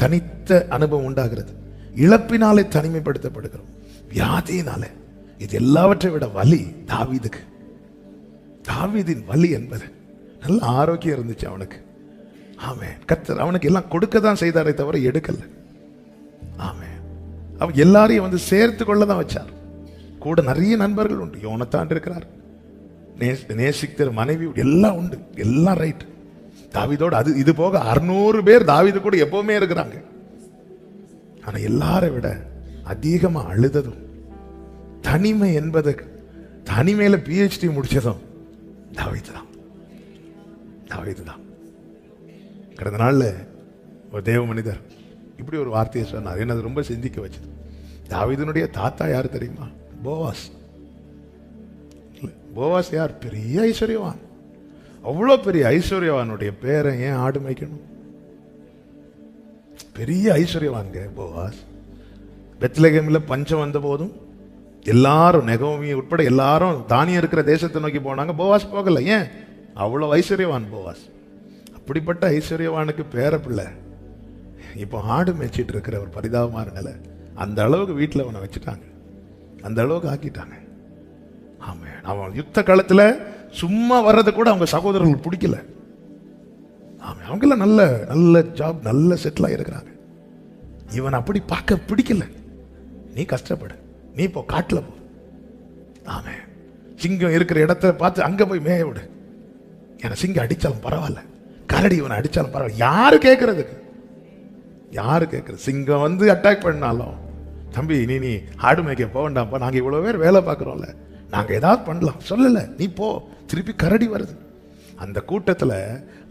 தனித்த அனுபவம் உண்டாகிறது, இழப்பினாலே தனிமைப்படுத்தப்படுகிறோம், வியாதியினாலே. இது எல்லாவற்றை விட வலி தாவீதுக்கு. தாவீதின் வலி என்பது நல்ல ஆரோக்கியம் இருந்துச்சு அவனுக்கு. ஆமென். கர்த்தர் அவனுக்கு எல்லாம் கொடுக்க தான் செய்தாரே தவிர எடுக்கல. ஆமென். அவன் எல்லாரையும் வந்து சேர்த்து கொள்ள தான் வச்சார். கூட நிறைய நண்பர்கள் உண்டு, யோனத்தான் இருக்கிறார், நேசிக்கிற மனைவி எல்லாம் உண்டு, எல்லாம் ரைட். தாவீதோடு அது இது போக 600 பேர் தாவீது கூட எப்பவுமே இருக்கிறாங்க. ஆனா எல்லாரை விட அதிகமா அழுததும் தனிமை என்பது, தனிமையில PhD முடிச்சதும் தாவீது தான். தாவீது தான். கடந்த நாள்ல ஒரு தேவ மனிதர் இப்படி ஒரு வார்த்தையை சொன்னார், என்னது ரொம்ப சிந்திக்க வச்சது. தாவீதுனுடைய தாத்தா யாரு தெரியுமா? போவாஸ். போவாஸ் யார்? பெரிய ஐஸ்வர்யவான். அவ்வளோ பெரிய ஐஸ்வர்யவானுடைய பேரை ஏன் ஆடு மேய்க்கணும்? பெரிய ஐஸ்வர்யவான்க போவாஸ். பெத்லகேமில் பஞ்சம் வந்த போதும் எல்லாரும், நெகோமி உட்பட எல்லாரும் தானியம் இருக்கிற தேசத்தை நோக்கி போனாங்க, போவாஸ் போகல. ஏன்? அவ்வளோ ஐஸ்வர்யவான் போவாஸ். அப்படிப்பட்ட ஐஸ்வர்யவானுக்கு பேர பிள்ளை இப்போ ஆடு மேய்ச்சிட்டு இருக்கிற ஒரு பரிதாபமான நிலை. அந்த அளவுக்கு வீட்டில் அவனை வச்சுட்டாங்க, அந்த அளவுக்கு ஆக்கிட்டாங்க. ஆமாம். அவன் யுத்த காலத்தில் சும்மா வர்றது கூட அவங்க சகோதரர்கள் பிடிக்கல. ஆமாம். அவங்களாம் நல்ல நல்ல ஜாப், நல்ல செட்டில் ஆகிருக்கிறாங்க. இவன் அப்படி பார்க்க பிடிக்கல. நீ கஷ்டப்படு, நீ இப்போ காட்டில் போ. ஆமாம். சிங்கம் இருக்கிற இடத்துல பார்த்து அங்கே போய் மேய விடு. ஏன்னா சிங்கம் அடித்தாலும் பரவாயில்ல, கரடி இவனை அடித்தாலும் பரவாயில்ல. யாரு கேட்கறதுக்கு? யாரு கேட்கறது? சிங்கம் வந்து அட்டாக் பண்ணாலும், தம்பி நீ ஆடு மேய்க்க போக வேண்டாம்ப்பா, நாங்கள் இவ்வளோ பேர் வேலை பார்க்குறோம்ல, நாங்கள் ஏதாவது பண்ணலாம். சொல்லலை, நீ போ. திருப்பி கரடி வருது. அந்த கூட்டத்தில்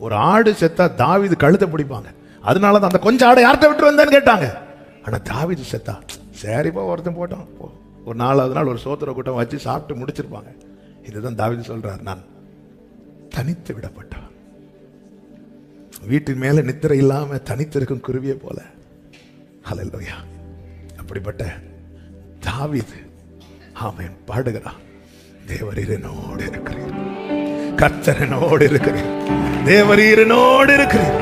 ஒரு ஆடு செத்தா தாவீது கழுத்தை பிடிப்பாங்க. அதனால தான் அந்த கொஞ்சம் ஆடை யார்கிட்ட விட்டு வந்தேன்னு கேட்டாங்க. ஆனால் தாவீது செத்தா சரிப்பா ஒருத்தன் போட்டான். ஒரு 4வது நாள் ஒரு சோத்திர கூட்டம் வச்சு சாப்பிட்டு முடிச்சிருப்பாங்க. இதுதான் தாவீது சொல்றார், நான் தனித்து விடப்பட்டவன், வீட்டின் மேல நித்திரை இல்லாம தனித்திருக்கும் குருவியை போல. ஹல்லேலூயா. அப்படிப்பட்ட தாவீது ஆமென் பாடுகிறான், தேவரீர் என்னோடு இருக்கிறீர், கர்த்தர் என்னோடு இருக்கிறீர், தேவரீர் என்னோடு இருக்கிறீர்,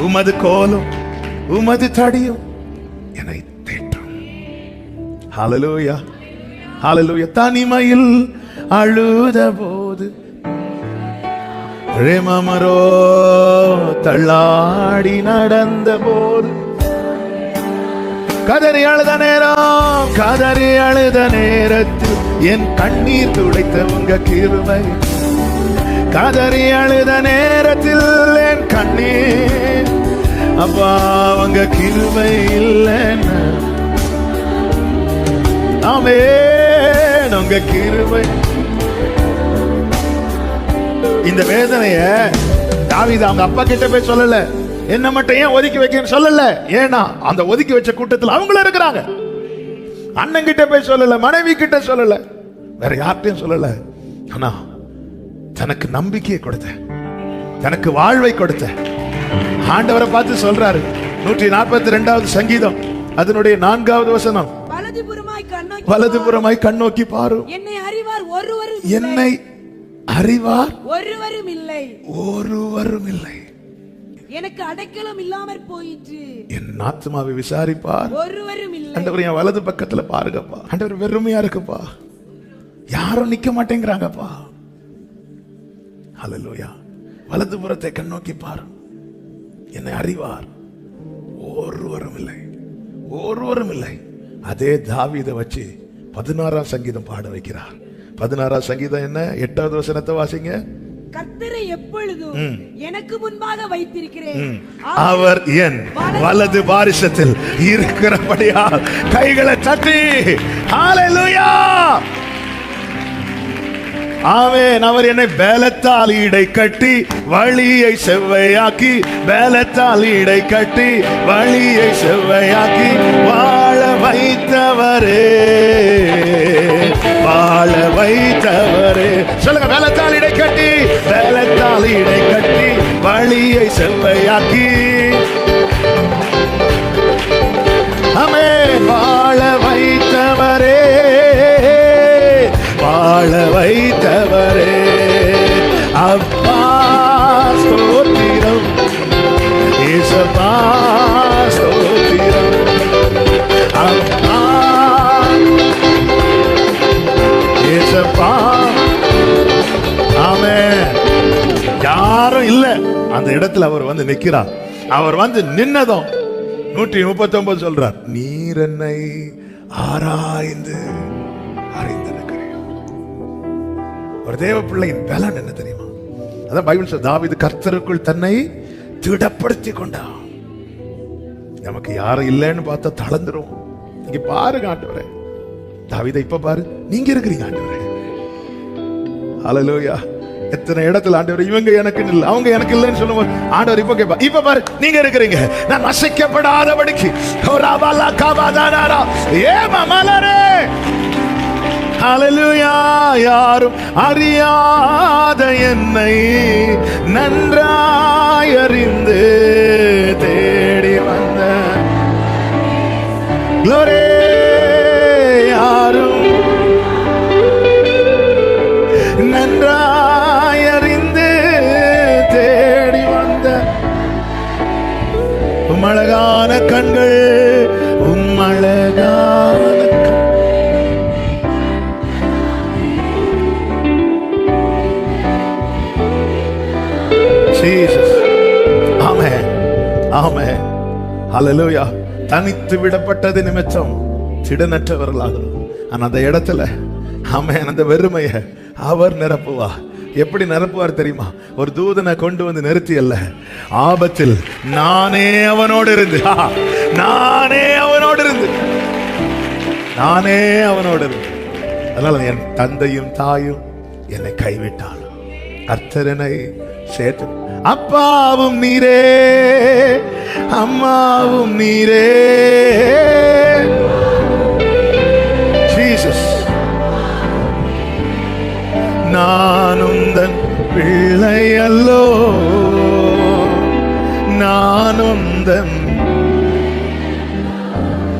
உமது கோலும் உமது தடியும் என்னை தேற்றும். ஹல்லேலூயா, ஹல்லேலூயா. தனிமையில் அழுத போது ரேமமரோ தள்ளாடி நடந்த போது, கதறி அழுத நேரம், கதறி அழுத நேரத்தில் என் கண்ணீர் துடைத்த உங்க கிருபை, கதறி அழுத நேரத்தில் என் கண்ணீர் அப்பா அவங்க கிருபை இல்லைன்னு ஆமென். உங்க கிருபை. இந்த வேதனைய தாவீது அவங்க அப்பா கிட்ட போய் சொல்லல, என்ன மட்டும் ஏன் ஒதுக்கி வைக்கன்னு சொல்லல. ஏன்னா அந்த ஒதுக்கி வச்ச கூட்டத்தில் அவங்களும் இருக்கிறாங்க. அண்ணன் கிட்ட போய் சொல்லல, மனைவி கிட்ட சொல்லல, வேற யார்கிட்டையும் சொல்லல. ஆனா தனக்கு நம்பிக்கையை கொடுத்த, தனக்கு வாழ்வை கொடுத்த ஆண்டவரை பார்த்து சொல்றாரு. 142வது சங்கீதம் அதனுடைய 4வது வசனம், வலதுபுறமாய் கண்ணோக்கி பாரு, என்னை அறிவார் ஒருவரும் இல்லை, ஒருவரும் இல்லை, எனக்கு அடைக்கலம் இல்லாமற் போயிற்று, என் ஆத்துமாவை விசாரிப்பார் ஒருவரும் இல்லை. ஆண்டவர் என் வலது பக்கத்துல பாருங்கப்பா. ஆண்டவர் வெறுமையா இருக்குப்பா, யாரும் நிக்க மாட்டேங்கிறாங்கப்பா. ஹல்லேலூயா. வலதுபுறத்தை கண்ணோக்கி பாரு, என்னை அறிவார் ஒருவரும் இல்லை, ஒருவரும் இல்லை. அதே தாவீதை வச்சு 16ஆம் சங்கீதம் பாட வைக்கிறார். 16ஆம் சங்கீதம் என்ன? 8வது வசனத்தை வாசிங்க. கர்த்தரை எப்பொழுதும் எனக்கு முன்பாக வைத்திருக்கிறேன், அவர் என் வலது பாரிசத்தில் இருக்கிறபடியால் கைகளை தட்டி ஹல்லேலூயா. ஆமென். அவர் என்னை பேலத்தால் இடை கட்டி வழியை செவ்வையாக்கி, பேலத்தால் இடை கட்டி வழியை செவ்வையாக்கி வாழ வைத்தவரே, வாழ வைத்தவரே. சொல்லுங்க, பேலத்தால் இடை கட்டி, பேலத்தால் இடை கட்டி வழியை செவ்வையாக்கி. ஆமென். வாழ வைத்தவரே, வாழ வைத்தவரே. அப்பா ஸ்தோத்திரம், இயேசுவா ஸ்தோத்திரம். அப்பா இயேசுவா. ஆமென். யாரும் இல்ல அந்த இடத்துல அவர் வந்து நிக்கிறார். அவர் வந்து நின்னதும் 139 சொல்றார், நீர் என்னை ஆராய்ந்து அறிந்திருக்கிறேன். ஒரு தேவ பிள்ளையின் பலன் என்ன தெரியுமா? அதான் பைபிள் சொல்லுது, தாவீது கர்த்தருக்குள் தன்னை திடப்படுத்தி கொண்டான். நமக்கு யாரும் இல்லைன்னு பார்த்தா தளர்ந்துரும். இங்க பாருங்க ஆண்டவரே, தாவீதை இப்ப பாரு, நீங்க இருக்கிறீங்க ஆண்டவரே. ஹல்லேலூயா. எத்தனை இடத்துல ஆண்டவர் இவங்க எனக்கு இல்லை, அவங்க எனக்கு இல்லைன்னு சொல்லுவோம். ஆண்டவர் இப்ப கேட்பா, இப்ப பாரு நீங்க இருக்கிறீங்க, நான் அசைக்கப்படாதபடிக்கு. ஹல்லேலூயா. யாரும் அறியாத என்னை நன்றாய் அறிந்து தேடி வந்த க்ளோரி. யாரும் நன்றாய் அறிந்து தேடி வந்த உம்மழகான கண்கள், உம்மழகான ஜீசஸ். ஆமென், ஆமென், ஹல்லேலூயா. தனித்து விடப்பட்டது நிமித்தம் திடனற்றவர்களாகிறோம். ஆனா அந்த இடத்துல ஆமென், அந்த வெறுமையை அவர் நிரப்புவா. எப்படி நிரப்புவார் தெரியுமா? ஒரு தூதனை கொண்டு வந்து நிறுத்தி அல்ல, ஆபத்தில் நானே அவனோடு இருந்து, நானே அவனோடு இருந்து, நானே அவனோடு இருந்து. அதனால என் தந்தையும் தாயும் என்னை கைவிட்டாலும் கர்த்தரனை சேர்த்து, அப்பாவும் நீரே அம்மாவும் நீரே. ஜீசஸ். நானும் தன் பிள்ளை அல்லோ, நானும் தன்.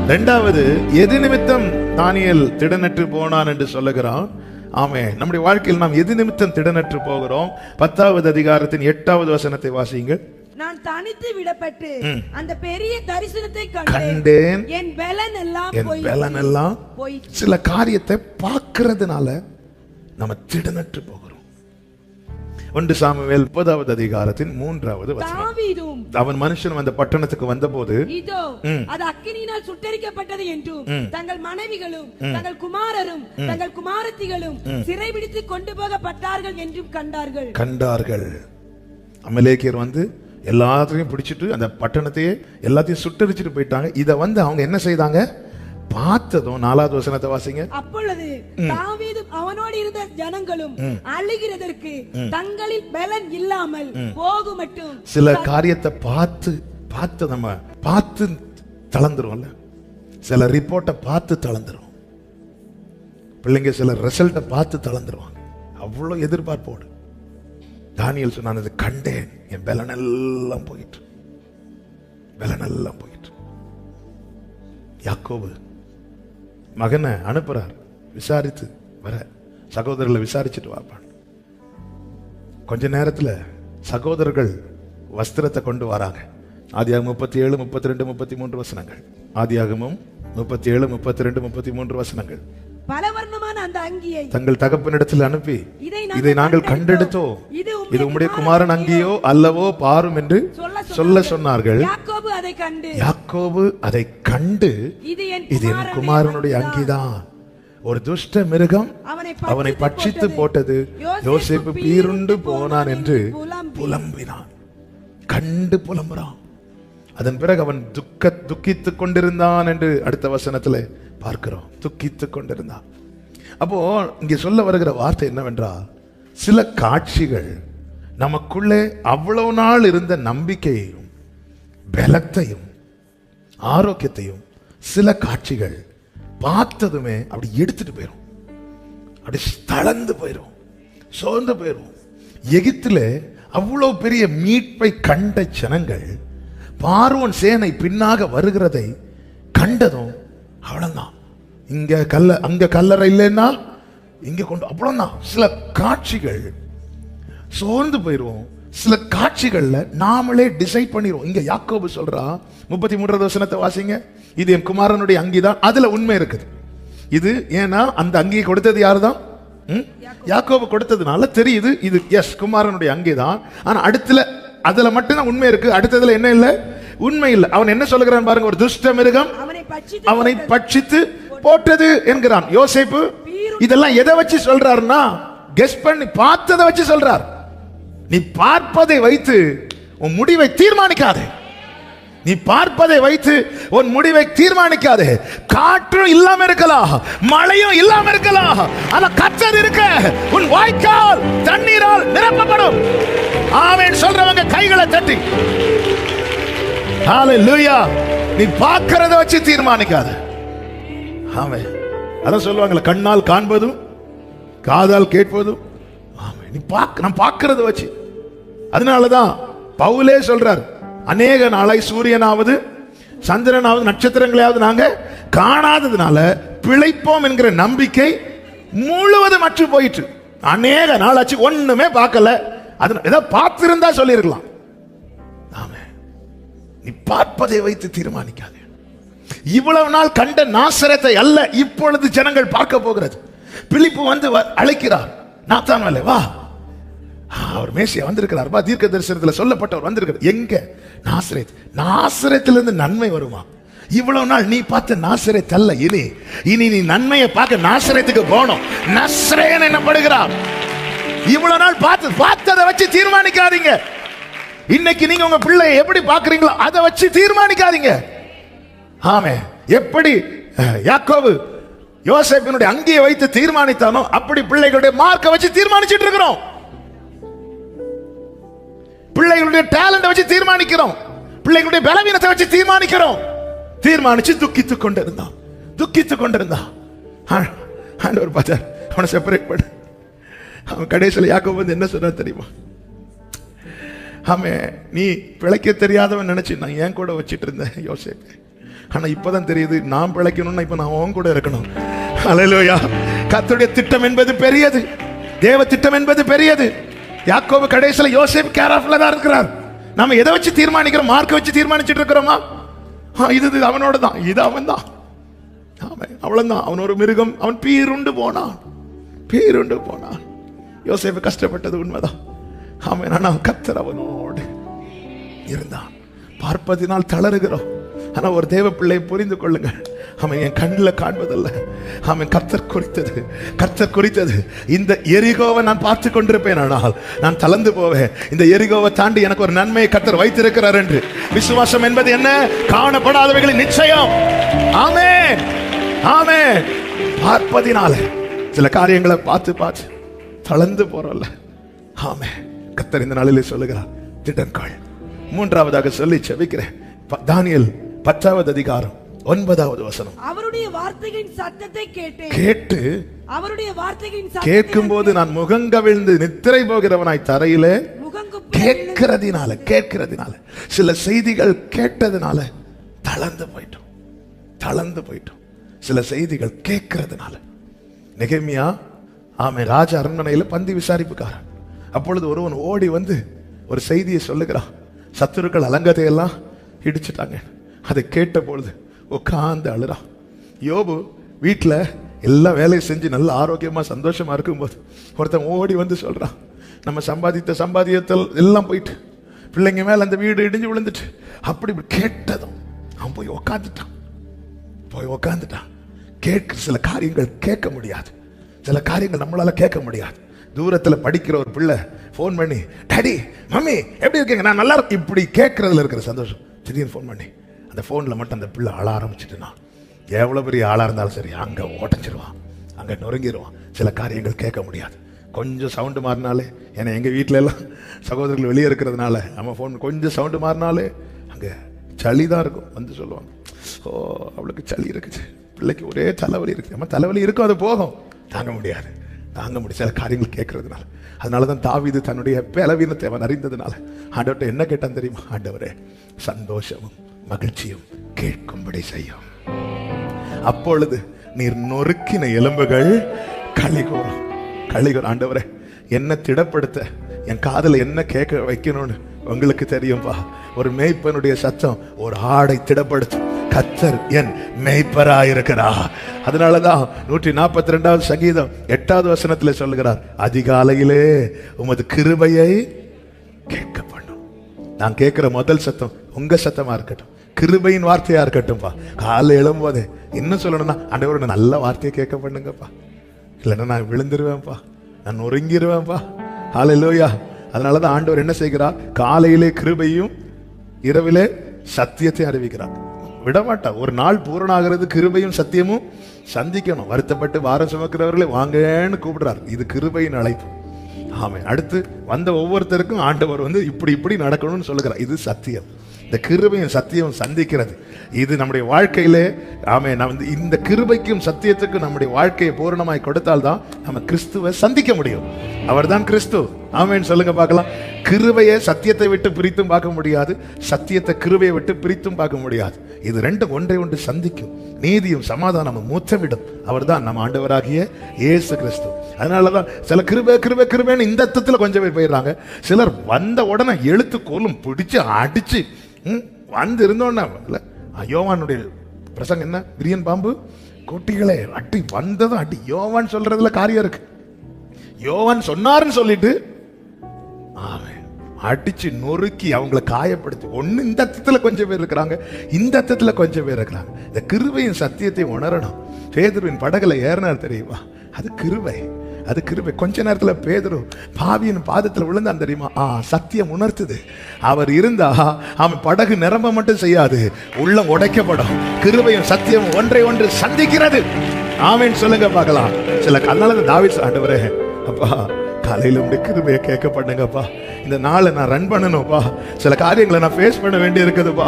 இரண்டாவது, எது நிமித்தம் தானியேல் திடனற்று போனான் என்று சொல்லுகிறான். ஆமே, நம்முடைய வாழ்க்கையில் நாம் எது நிமித்தம் திடனற்று போகிறோம்? 10வது அதிகாரத்தின் 8வது வசனத்தை வாசியுங்கள். நான் தனித்து விடப்பட்டு அந்த பெரிய தரிசனத்தை கண்டேன், என் பலன் எல்லாம் போய். சில காரியத்தை பார்க்கிறதுனால நம்ம திடனற்று போகிறோம். 1 சாமுவேல் 30வது அதிகாரத்தின் 3வது வசனம். அவன் மனுஷன் அந்த பட்டணத்துக்கு வந்தபோது, இதோ அது அக்கினியினால் சுட்டெரிக்கப்பட்டது என்றும் தங்கள் மனைவிகளும் தங்கள் குமாரரும் தங்கள் குமாரத்திகளும் சிறைபிடித்து கொண்டு போகப்பட்டார்கள் என்றும் கண்டார்கள். அமலேக்கியர் வந்து எல்லாத்தையும் பிடிச்சிட்டு அந்த பட்டணத்தையே எல்லாத்தையும் சுட்டரிச்சுட்டு போயிட்டாங்க. இதை அவங்க என்ன செய்தாங்க? பார்த்ததும் 4வது வசனத்தை வாசிங்க. அப்பொழுது தாவீதும் அவனோடு இருந்த ஜனங்களும் அழுகிறதற்கு தங்களில் பலன் இல்லாமல் போகுமட்டும். சில காரியத்தை பார்த்து நம்ம பார்த்து தளர்ந்துருவோம்ல, சில ரிப்போர்ட்டை பார்த்து தளர்ந்துரும். பிள்ளைங்க சில ரிசல்ட்டை பார்த்து தளர்ந்துருவாங்க. அவ்வளவு எதிர்பார்ப்போடு தானியேல் சொன்னான், அது கண்டேன், என் பலனெல்லாம் போயிட்டு. யாக்கோபு மகனை அனுப்புறார், விசாரித்து வர, சகோதரர்களை விசாரிச்சுட்டு வாப்பான். கொஞ்ச நேரத்தில் சகோதரர்கள் வஸ்திரத்தை கொண்டு வராங்க. ஆதியாகமம் 37, 32, 33 வசனங்கள். ஆதியாகமம் 37, 32, 33 வசனங்கள். பலவர்ணமான அந்த அங்கியை தங்கள் தகப்பனிடத்தில் அனுப்பி, இதை நாங்கள் கண்டெடுத்தோம், இது உம்முடைய குமாரன் அங்கியோ அல்லவோ பாரும் என்று சொல்ல சொன்னார்கள். யாக்கோபு அதை கண்டு இது என் குமாரனுடைய அங்கிதான். ஒரு துஷ்ட மிருகம் அவனை பட்சித்து போட்டது, யோசேப்பு பீருண்டு போனான் என்று புலம்பினான். கண்டு புலம்புறான். அதன் பிறகு அவன் துக்கித்துக் கொண்டிருந்தான் என்று அடுத்த வசனத்துல பார்க்கிறோம். துக்கித்துக் கொண்டிருந்தான். அப்போ இங்கே சொல்ல வருகிற வார்த்தை என்னவென்றால், சில காட்சிகள் நமக்குள்ளே அவ்வளவு நாள் இருந்த நம்பிக்கையையும் பலத்தையும் ஆரோக்கியத்தையும் சில காட்சிகள் பார்த்ததுமே அப்படி எடுத்துட்டு போயிடும். அப்படி தளர்ந்து போயிடும், சோர்ந்து போயிடும். எகிப்தில அவ்வளவு பெரிய மீட்பை கண்ட ஜனங்கள் பார்வோன் சேனை பின்னாக வருகிறதை கண்டதும் அவ்வளவுதான். அங்க கல்லறை இல்லைன்னா இங்க கொண்டு அவ்வளவுதான். சில காட்சிகள் சோர்ந்து போயிடுவோம். சில காட்சிகள்ல நாமளே டிசைட் பண்ணிடுவோம். இங்க யாக்கோபு சொல்றா, 33வது வசனத்தை வாசிங்க. இது என் குமாரனுடைய அங்கிதான். அதுல உண்மை இருக்குது. இது ஏன்னா அந்த அங்கியை கொடுத்தது யாருதான்? யாக்கோபு கொடுத்ததுனால தெரியுது இது எஸ் குமாரனுடைய அங்கிதான். ஆனா அதுல மட்டும்தான் உண்மை இருக்கு. அடுத்ததுல என்ன இல்ல? உண்மை இல்ல. அவன் என்ன சொல்லுகிறான் பாருங்க, ஒரு துஷ்ட மிருகம் அவனை பட்சித்து போட்டது என்கிறான். யோசேப்பு இதெல்லாம் எதை வச்சு சொல்றாருன்னா, கெஸ் பண்ணி பார்த்ததை வச்சு சொல்றார். நீ பார்ப்பதை வைத்து உன் முடிவை தீர்மானிக்காதே. நீ பார்ப்பதை வைத்து உன் முடிவை தீர்மானிக்காதே. காற்றும் இல்லாம இருக்கலாம், மழையும் இல்லாம இருக்கலாம், ஆனா கர்த்தர் இருக்க உன் வாய்க்கால் தண்ணீரால் நிரப்பப்படும். ஆமென் சொல்றவங்க கைகளை தட்டி ஹalleluya. நீ பார்க்கிறத வச்சு தீர்மானிக்காத. ஆமென். அதான் சொல்லுவாங்கல, கண்ணால் காண்பதும் காதால் கேட்பதும். ஆமென். நீ நான் பார்க்கிறத வச்சு. அதனாலதான் பவுலே சொல்றார், அநேக நாளாய் சூரியனாவது சந்திரனாவது நட்சத்திரங்களையாவது நாங்க காணாததுனால பிழைப்போம் என்கிற நம்பிக்கை முழுவதும் அற்று போயிட்டு. அநேக நாளாச்சு ஒண்ணுமே பார்க்கல. அது ஏதோ பார்த்திருந்தா சொல்லிருக்கலாம். ஆமென். நீ பார்ப்பதை வைத்து தீர்மானிக்காதே. இவ்வளவு நாள் கண்ட நாசரத்தை அல்ல இப்பொழுது ஜனங்கள் பார்க்க போகிறது. பிலிப்பு வந்து அழைக்கிறார், நாத்தான்வேலே வா. அவர் மேசியா வந்திருக்கிறார், தீர்க்க தரிசனத்தில் சொல்லப்பட்டவர் வந்திருக்கிறார். எங்க? நாசரேத். நாசரேத்திலிருந்து நன்மை வருமா? இவ்வளவு நாள் நீ பார்த்த நாசரேத் அல்ல, இனி நீ நன்மையை பார்க்க நாசரேத்துக்கு போகணும். நஸ்ரேன் என்னப்படுகிறார். இவ்வளவு நாள் பார்த்ததை வச்சு தீர்மானிக்காதீங்க. இன்னைக்கு நீங்க உங்க பிள்ளையை எப்படி பார்க்கறீங்களோ அதை வச்சு தீர்மானிக்காதீங்க. ஆமே. எப்படி யாக்கோபு யோசேப்பினுடைய அங்கியை வைத்து தீர்மானித்தானோ அப்படி பிள்ளைகளுடைய மார்க்கை வச்சு தீர்மானிச்சிட்டு இருக்கிறோம். பிள்ளைகளுடைய டேலண்ட் வச்சு தீர்மானிக்கிறோம். பிள்ளைகளுடைய பலவீனத்தை வச்சு தீர்மானிக்கிறோம். தீர்மானிச்சு துக்கித்துக் கொண்டிருந்தான். ஆண்டவர் பார்த்தார், அவனை செப்பரேட் பண்ண. அவன் கடைசியில் யாக்கோபு வந்து என்ன சொன்னா தெரியுமா? அவன் நீ பிழைக்க தெரியாதவன் நினைச்சு நான் ஏன் கூட வச்சிட்டு இருந்தேன் யோசேப்பு. ஆனா இப்பதான் தெரியுது, நான் பிழைக்கணும்னா இப்ப நான் அவன் கூட இருக்கணும். ஹல்லேலூயா. கர்த்தருடைய திட்டம் என்பது பெரியது, தேவ திட்டம் என்பது பெரியது. யாக்கோபு கடைசியில் யோசேப்பு கேராஃப்ல தான் இருக்கிறார். நாம எதை வச்சு தீர்மானிக்கிறோம்? மார்க்க வச்சு தீர்மானிச்சுட்டு இருக்கிறோமா? இது அவனோட தான், இது அவன் தான். அவ்வளவுதான். அவன் ஒரு மிருகம், அவன் பீருண்டு போனான். யோசேப்பு கஷ்டப்பட்டது உண்மைதான். அவன் ஆனா கர்த்தர் அவனோடு இருந்தான். பார்ப்பதினால் தளருகிறோம். ஆனா ஒரு தேவ பிள்ளையை புரிந்து கொள்ளுங்கள், அவன் என் கண்ணில் காண்பதல்ல, அவன் கர்த்தர் குறித்தது. இந்த எரிகோவை நான் பார்த்து கொண்டிருப்பேன், ஆனால் நான் தளர்ந்து போவேன். இந்த எரிகோவை தாண்டி எனக்கு ஒரு நன்மையை கர்த்தர் வைத்திருக்கிறார் என்று. விசுவாசம் என்பது என்ன? காணப்படாதவைகளின் நிச்சயம். ஆமென், ஆமென். பார்ப்பதினால சில காரியங்களை பார்த்து தளர்ந்து போறோம்ல. ஆமென். கர்த்தர் இந்த நாளிலே சொல்லுகிறார், திடன்காள். மூன்றாவதாக சொல்லி செபிக்கிறேன். தானியேல் 10வது அதிகாரம் 9வது வசனம். அவருடைய வார்த்தைகளின் சத்தத்தை கேட்டு அவருடைய வார்த்தைகளின் சத்தத்தை கேட்கும் போது நான் முகங்கவிழ்ந்து நித்திரை போகிறவனாய் தரையிலே கேட்கிறதுனால சில செய்திகள் கேட்டதுனால தளர்ந்து போயிட்டோம். சில செய்திகள் கேட்கிறதுனால. நெகேமியா ராஜ அரண்மனையில பந்தி விசாரிப்புக்காரன். அப்பொழுது ஒருவன் ஓடி வந்து ஒரு செய்தியை சொல்லுகிறான். சத்துருக்கள் அலங்கத்தையெல்லாம் இடிச்சுட்டாங்க. அதை கேட்ட பொழுது உட்கார்ந்து அழுறான். யோபு வீட்டில் எல்லா வேலையும் செஞ்சு நல்ல ஆரோக்கியமா சந்தோஷமா இருக்கும்போது ஒருத்தன் ஓடி வந்து சொல்றான், நம்ம சம்பாதியத்தில் எல்லாம் போயிட்டு பிள்ளைங்க மேல அந்த வீடு இடிஞ்சு விழுந்துட்டு. அப்படி கேட்டதும் அவன் போய் உக்காந்துட்டான். சில காரியங்கள் கேட்க முடியாது, சில காரியங்கள் நம்மளால கேட்க முடியாது. தூரத்துல படிக்கிற ஒரு பிள்ளை போன் பண்ணி, டாடி மம்மி எப்படி இருக்கீங்க, நான் நல்லா இருக்கேன், இப்படி கேட்கறதுல இருக்கிற சந்தோஷம். திடீர்னு போன் பண்ணி அந்த போன்ல மட்டும் அந்த பிள்ளை அழ ஆரம்பிச்சுட்டுனா, எவ்வளவு பெரிய ஆளா இருந்தாலும் சரி அங்க உடஞ்சிருவான், அங்க நொறுங்கிடுவான். சில காரியங்கள் கேட்க முடியாது. கொஞ்சம் சவுண்டு மாறினாலே, ஏன்னா எங்க வீட்டுல எல்லாம் சகோதரர்கள் வெளியே இருக்கிறதுனால நம்ம போன் கொஞ்சம் சவுண்டு மாறினாலே அங்க சளிதான் இருக்கும். வந்து சொல்லுவாங்க, ஓ அவளுக்கு சளி இருக்குது, பிள்ளைக்கு ஒரே தலைவலி இருக்குது. நம்ம தலைவலி இருக்கும், அது போகும், தாங்க முடியாது. சில காரியங்கள் கேட்கறதுனால. அதனாலதான் தாவீது தன்னுடைய பலவீனத்தை அவன் அறிந்ததுனால ஆண்டவர்கிட்ட என்ன கேட்டான் தெரியுமா? ஆண்டவரே, சந்தோஷமும் மகிழ்ச்சியும் கேட்கும்படி செய்யும். அப்பொழுது நீர் நொறுக்கின எலும்புகள் களிகூரும். ஆண்டவரே, என்ன திடப்படுத்த, என் காதுல என்ன கேட்க வைக்கணும்னு உங்களுக்கு தெரியும்பா. ஒரு மேய்ப்பனுடைய சத்தம் ஒரு ஆடை திடப்படுத்தும். கர்த்தர் என் மேய்ப்பராயிருக்கிறார். அதனாலதான் 142வது சங்கீதம் 8வது வசனத்துல சொல்லுகிறார், அதிகாலையிலே உமது கிருபையை கேட்க பண்ணும். நான் கேட்கிற முதல் சத்தம் உங்க சத்தமா இருக்கட்டும், கிருபையின் வார்த்தையா இருக்கட்டும்பா. காலை எழும்போதே இன்னும் சொல்லணும்னா, ஆண்டவரோட நல்ல வார்த்தையை கேட்க பண்ணுங்கப்பா, இல்லைன்னா நான் விழுந்துருவேன்ப்பா, நான் நொறுங்கிருவேன்ப்பா. ஹல்லேலூயா. அதனாலதான் ஆண்டவர் என்ன செய்கிறார்? காலையிலே கிருபையும் இரவிலே சத்தியத்தை அறிவிக்கிறார். விடமாட்டா. ஒரு நாள் பூரணாகிறது கிருபையும் சத்தியமும் சந்திக்கணும். வருத்தப்பட்டு வாரம் சுமக்கிறவர்களே வாங்கன்னு கூப்பிடுறார். இது கிருபையின் அழைப்பு. ஆமென். அடுத்து வந்த ஒவ்வொருத்தருக்கும் ஆண்டவர் வந்து இப்படி நடக்கணும்னு சொல்லுகிறார். இது சத்தியம். இந்த கிருபையும் சத்தியம் சந்திக்கிறது இது நம்முடைய வாழ்க்கையிலே. ஆமென். நான் வந்து இந்த கிருபைக்கும் சத்தியத்துக்கும் நம்முடைய வாழ்க்கையை பூரணமாய் கொடுத்தால்தான் நம்ம கிறிஸ்துவை சந்திக்க முடியும். அவர்தான் கிறிஸ்து. ஆமென். சொல்லுங்க பார்க்கலாம். கிருபையை சத்தியத்தை விட்டு பிரித்தும் பார்க்க முடியாது, சத்தியத்தை கிருபையை விட்டு பிரித்தும் பார்க்க முடியாது. இது ரெண்டும் ஒன்றை ஒன்று சந்திக்கும். நீதியும் சமாதானமும் மூச்சமிடும். அவர்தான் நம்ம ஆண்டவராகிய இயேசு கிறிஸ்து. அதனாலதான் சில கிருபைன்னு இந்த அர்த்தத்துல கொஞ்சம் பேர் போயிடுறாங்க. சிலர் வந்த உடனே எழுத்து கோலும் பிடிச்சு அடிச்சு வந்து இருந்தோன்னா, யோவானுடைய பிரசங்கம் என்ன, விரியன் பாம்பு குட்டிகளே அடி வந்ததும் அடி. யோவான் சொல்றதுல காரியம் இருக்கு. யோவான் சொன்னாருன்னு சொல்லிட்டு அடிச்சு நொறுக்கி அவங்களை காயப்படுத்தி ஒண்ணு. இந்த அர்த்தத்துல கொஞ்சம் பேர் இருக்கிறாங்க, இந்த அர்த்தத்துல கொஞ்சம் பேர் இருக்கிறாங்க. இந்த கிருபையின் சத்தியத்தை உணரணும். பேதுருவின் படகுல ஏறினார் தெரியுமா? அது கிருபை. கொஞ்ச நேரத்துல பேதுரு பாவியின் பாதத்துல விழுந்தான் தெரியுமா? சத்தியம் உணர்த்துது. அவர் இருந்தா அவன் படகு நிரம்ப மட்டும் செய்யாது, உள்ளம் உடைக்கப்படும். கிருபையும் சத்தியம் ஒன்றை ஒன்று சந்திக்கிறது. ஆமென். சொல்லுங்க பார்க்கலாம். சில கண்ணால தாவீது, ஆண்டவரே அப்பா காலையில உடைய கிருபையை கேட்க பண்ணுங்கப்பா, இந்த நாளை நான் ரன் பண்ணணும்ப்பா, சில காரியங்களை நான் ஃபேஸ் பண்ண வேண்டி இருக்குதுப்பா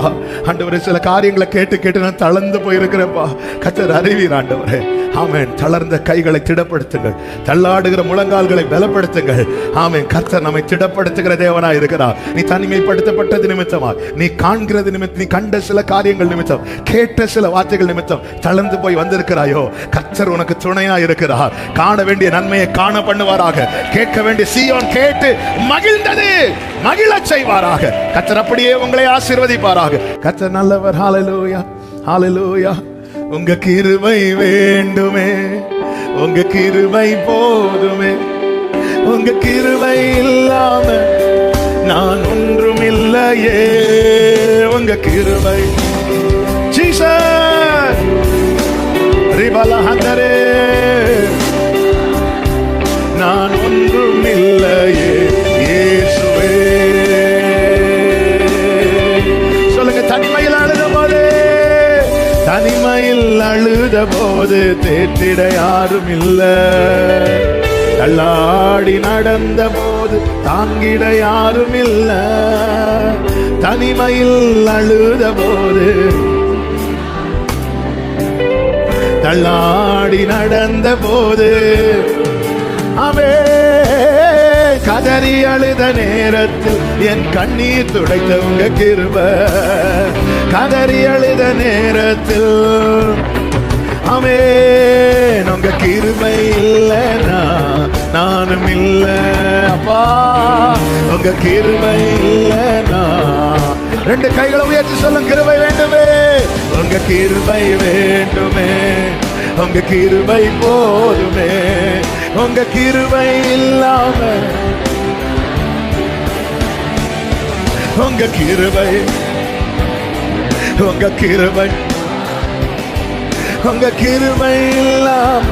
ஆண்டவரே, சில காரியங்களை கேட்டு நான் தளர்ந்து போயிருக்கிறேன்ப்பா. கர்த்தர் அறிவீர் ஆண்டவரே. ஆமென். தளர்ந்த கைகளை திடப்படுத்துங்கள், தள்ளாடுகிற முழங்கால்களை பலப்படுத்துங்கள். ஆமென். கர்த்தர் நம்மை திடப்படுத்துகிற தேவனாய் இருக்கிறார். நீ தனிமைப்படுத்தப்பட்டது நிமித்தமா, நீ காண்கிறது நிமித்தம், நீ கண்ட சில காரியங்கள் நிமித்தம், கேட்ட சில வார்த்தைகள் நிமித்தம் தளர்ந்து போய் வந்திருக்கிறாயோ, கர்த்தர் உனக்கு துணையா இருக்கிறார். காண வேண்டிய நன்மையை காண பண்ணுவாராக, கேட்க வேண்டிய சீயோன் கேட்டு மகிழ்ந்தது மகிழச் செய்வாராக. கர்த்தர் அப்படியே உங்களை ஆசீர்வதிப்பாராக. கர்த்தர் நல்லவர். ஹல்லேலூயா, ஹல்லேலூயா. உங்க கிருபை வேண்டுமே, உங்க கிருபை போதுமே, உங்க கிருபை இல்லாம நான் ஒன்றும் இல்லையே. உங்க கிருபை ஜீசஸ் பலஹந்தரே நான் ஒன்றும் இல்லையே இயேசுவே. சொல்லுங்க, தனிமையில் அழுத போது, தனிமையில் அழுத போது தேற்றிட யாரும் இல்ல, தள்ளாடி நடந்த போது தாங்கிட யாரும் இல்ல, தனிமையில் அழுத போது தள்ளாடி நடந்த போது அவே கதறி அழுத நேரத்தில் என் கண்ணீர் துடைத்த உங்க கிருபை, கதறி அழுத நேரத்தில் அவே உங்க கிருபை இல்லைனா நானும் இல்ல அப்பா, உங்க கிருபை இல்லைனா. ரெண்டு கைகளை உயர்த்தி சொல்லும், கிருபை வேண்டுமே, உங்க கிருபை வேண்டுமே, உங்க கிருபை போதுமே, உங்க கிருபை இல்லாம உங்க கிருபை, உங்க கிருபை, உங்க கிருபை இல்லாம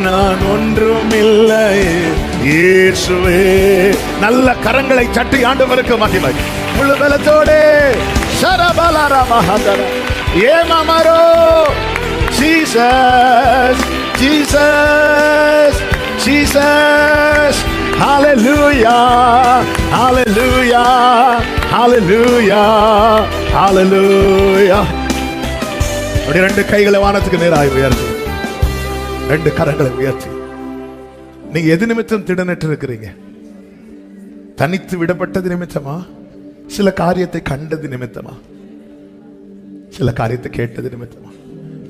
நான் ஒன்றும் இல்லை இயேசுவே. நல்ல கரங்களை சட்டி ஆண்டவருக்கு மகிமை முழு பலத்தோடு சரபலரமஹதர ஏமமரோ ஜீசஸ் ஜீசஸ் ஜீசஸ் ஹalleluya ஹalleluya ஹalleluya ஹalleluya. அப்படி ரெண்டு கைகளை வானத்துக்கு நேராக உயர்த்தி, ரெண்டு கரங்களை உயர்த்தி. நீங்க எது நிமித்தம் திடனற்று இருக்கிறீங்க? தனித்து விடப்பட்டது நிமித்தமா? சில காரியத்தை கண்டது நிமித்தமா? சில காரியத்தை கேட்டது நிமித்தமா?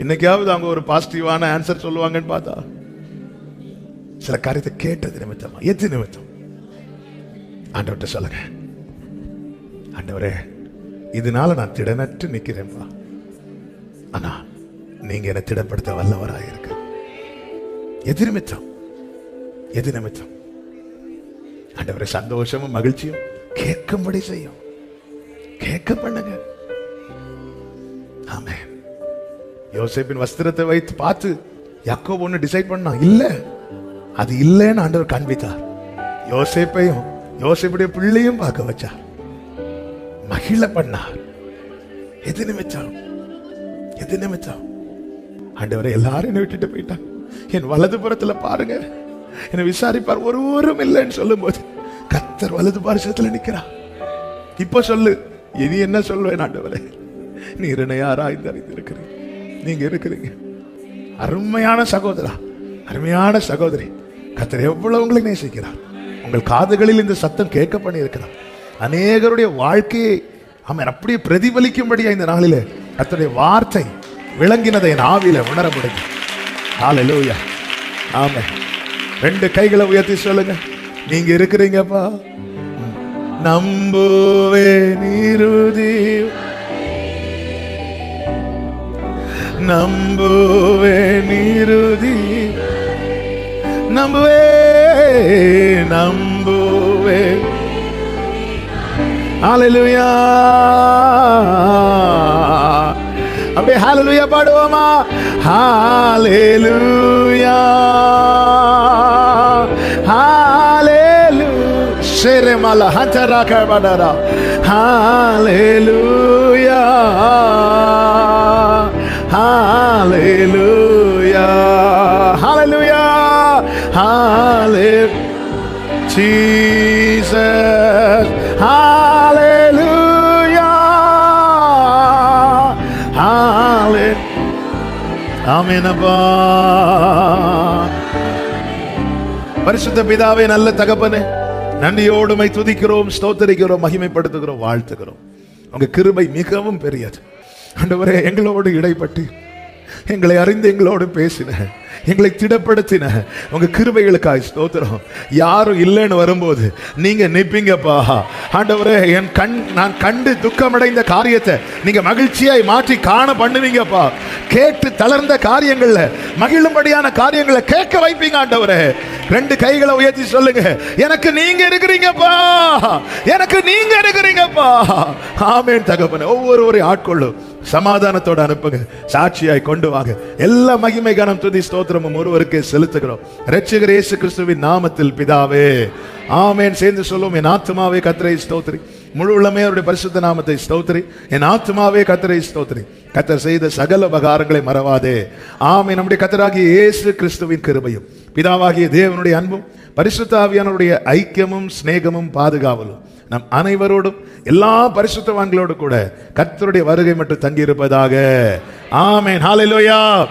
இன்னைக்காவது அவங்க ஒரு பாசிட்டிவான ஆன்சர் சொல்லுவாங்கன்னு பார்த்தா சில காரியத்தை கேட்டது நிமித்தமா? எது நிமித்தம்? ஆண்டவர்கிட்ட சொல்லுங்க, ஆண்டவரே இதனால நான் திடனற்று நிக்கிறேன்பா, ஆனா நீங்க என்னை திடப்படுத்த வல்லவராக இருக்க. எது நிமித்தம்? எது நிமித்தம்? ஆண்டவரே சந்தோஷமும் மகிழ்ச்சியும் கேட்கும்படி செய்யும், கேட்க பண்ணுங்க. ஆமென். யோசேப்பின் வஸ்திரத்தை வைத்து பார்த்து யாக்கோபு ஒன்னு டிசைட் பண்ணா, இல்ல அது இல்லைன்னு ஆண்டவர் காண்பித்தார். யோசேப்பையும் யோசேப்புடைய பிள்ளையும் பார்க்க வச்சார், மகிழ பண்ணார். எது நிமித்தம்? எது நிமித்தம்? ஆண்டவரை எல்லாரும் என்னை விட்டுட்டு போயிட்டான், என் வலது புறத்துல பாருங்க என்னை விசாரிப்பார் ஒருவரும் இல்லைன்னு சொல்லும் போது கர்த்தர் வலது பாரிசத்துல நிக்கிறார். இப்ப சொல்லு, இனி என்ன சொல்லுவேன்? ஆண்டவரே நீர் என்னை ஆராய்ந்து அறிந்திருக்கிறீங்க, நீங்க இருக்கிறீங்க. அருமையான சகோதரா, அருமையான சகோதரி, கர்த்தர் எவ்வளவு உங்களை நேசிக்கிறார். உங்கள் காதுகளில் இந்த சத்தம் கேட்க பண்ணி இருக்கிறார். அநேகருடைய வாழ்க்கையை அவன் அப்படியே பிரதிபலிக்கும்படியா இந்த நாளிலே கர்த்தருடைய வார்த்தை விளங்கினதை என் ஆவியில உணர முடியும். ஹல்லேலூயா. ஆமென். ரெண்டு கைகளை உயர்த்தி சொல்லுங்க, நீங்க இருக்கிறீங்கப்பா. நம்புவேன் இறுதி, நம்புவேன் இறுதி, நம்புவேன் நம்புவேன். ஹல்லேலூயா. அப்படியே ஹல்லேலூயா பாடுவோமா? ஹல்லேலூயா ஹல்லேலூயா. ஷெரமல ஹந்தரக படரா. ஹல்லேலூயா ஹல்லேலூயா ஹல்லேலூயா ஹல்லேலூயா. Jesus, hallelujah, hallelujah, amen. பரிசுத்த பிதாவே, நல்ல தகப்பனே, நன்றியோடு உம்மை துதிக்கிறோம், ஸ்தோத்திரிக்கிறோம், மகிமைப்படுத்துகிறோம், வாழ்த்துகிறோம். உங்க கிருபை மிகவும் பெரியது ஆண்டவரே. எங்களோடு இடைப்பட்டு எங்களை அறிந்து எங்களோடு பேசின, எங்களை திடப்படுத்தின உங்க கிருபைகளுக்காய் ஸ்தோத்திரம். யாரும் இல்லைன்னு வரும்போது நீங்க நிப்பீங்கப்பா ஆண்டவரே. நான் கண்டு துக்கமடைந்த காரியத்தை நீங்க மகிழ்ச்சியாய் மாற்றி காண பண்ணுவீங்கப்பா. கேட்டு தளர்ந்த காரியங்கள்ல மகிழும்படியான காரியங்களை கேட்க வைப்பீங்க ஆண்டவரே. ரெண்டு கைகளை உயர்த்தி சொல்லுங்க, எனக்கு நீங்க இருக்கிறீங்கப்பா, எனக்கு நீங்க இருக்கிறீங்கப்பா. ஆமென் தகப்பனே. ஒவ்வொருவரையும் ஆட்கொள்ளும், சமாதானத்தோட அனுப்புங்க, சாட்சியாய் கொண்டு வாங்க. எல்லா மகிமை கனம் துதி ஸ்தோத்திரமும் ஒருவருக்கே செலுத்துகிறோம், இரட்சகர் இயேசு கிறிஸ்துவின் நாமத்தில் பிதாவே, ஆமென். சேர்ந்து சொல்லுவோம், என் ஆத்துமாவே கர்த்தரை ஸ்தோத்திரி, முழு உள்ளமே அவருடைய பரிசுத்த நாமத்தை ஸ்தோத்திரி, என் ஆத்துமாவே கர்த்தரை ஸ்தோத்திரி, கர்த்தர் செய்த சகல உபகாரங்களை மறவாதே. ஆமென். நம்முடைய கர்த்தராகிய இயேசு கிறிஸ்துவின் கிருபையும் பிதாவாகிய தேவனுடைய அன்பும் பரிசுத்த ஆவியானவருடைய ஐக்கியமும் சிநேகமும் பாதுகாவலும் நம் அனைவரோடும் எல்லா பரிசுத்தவான்களோடு கூட கர்த்தருடைய வருகை மட்டும் தங்கி இருப்பதாக. ஆமென். ஹல்லேலூயா.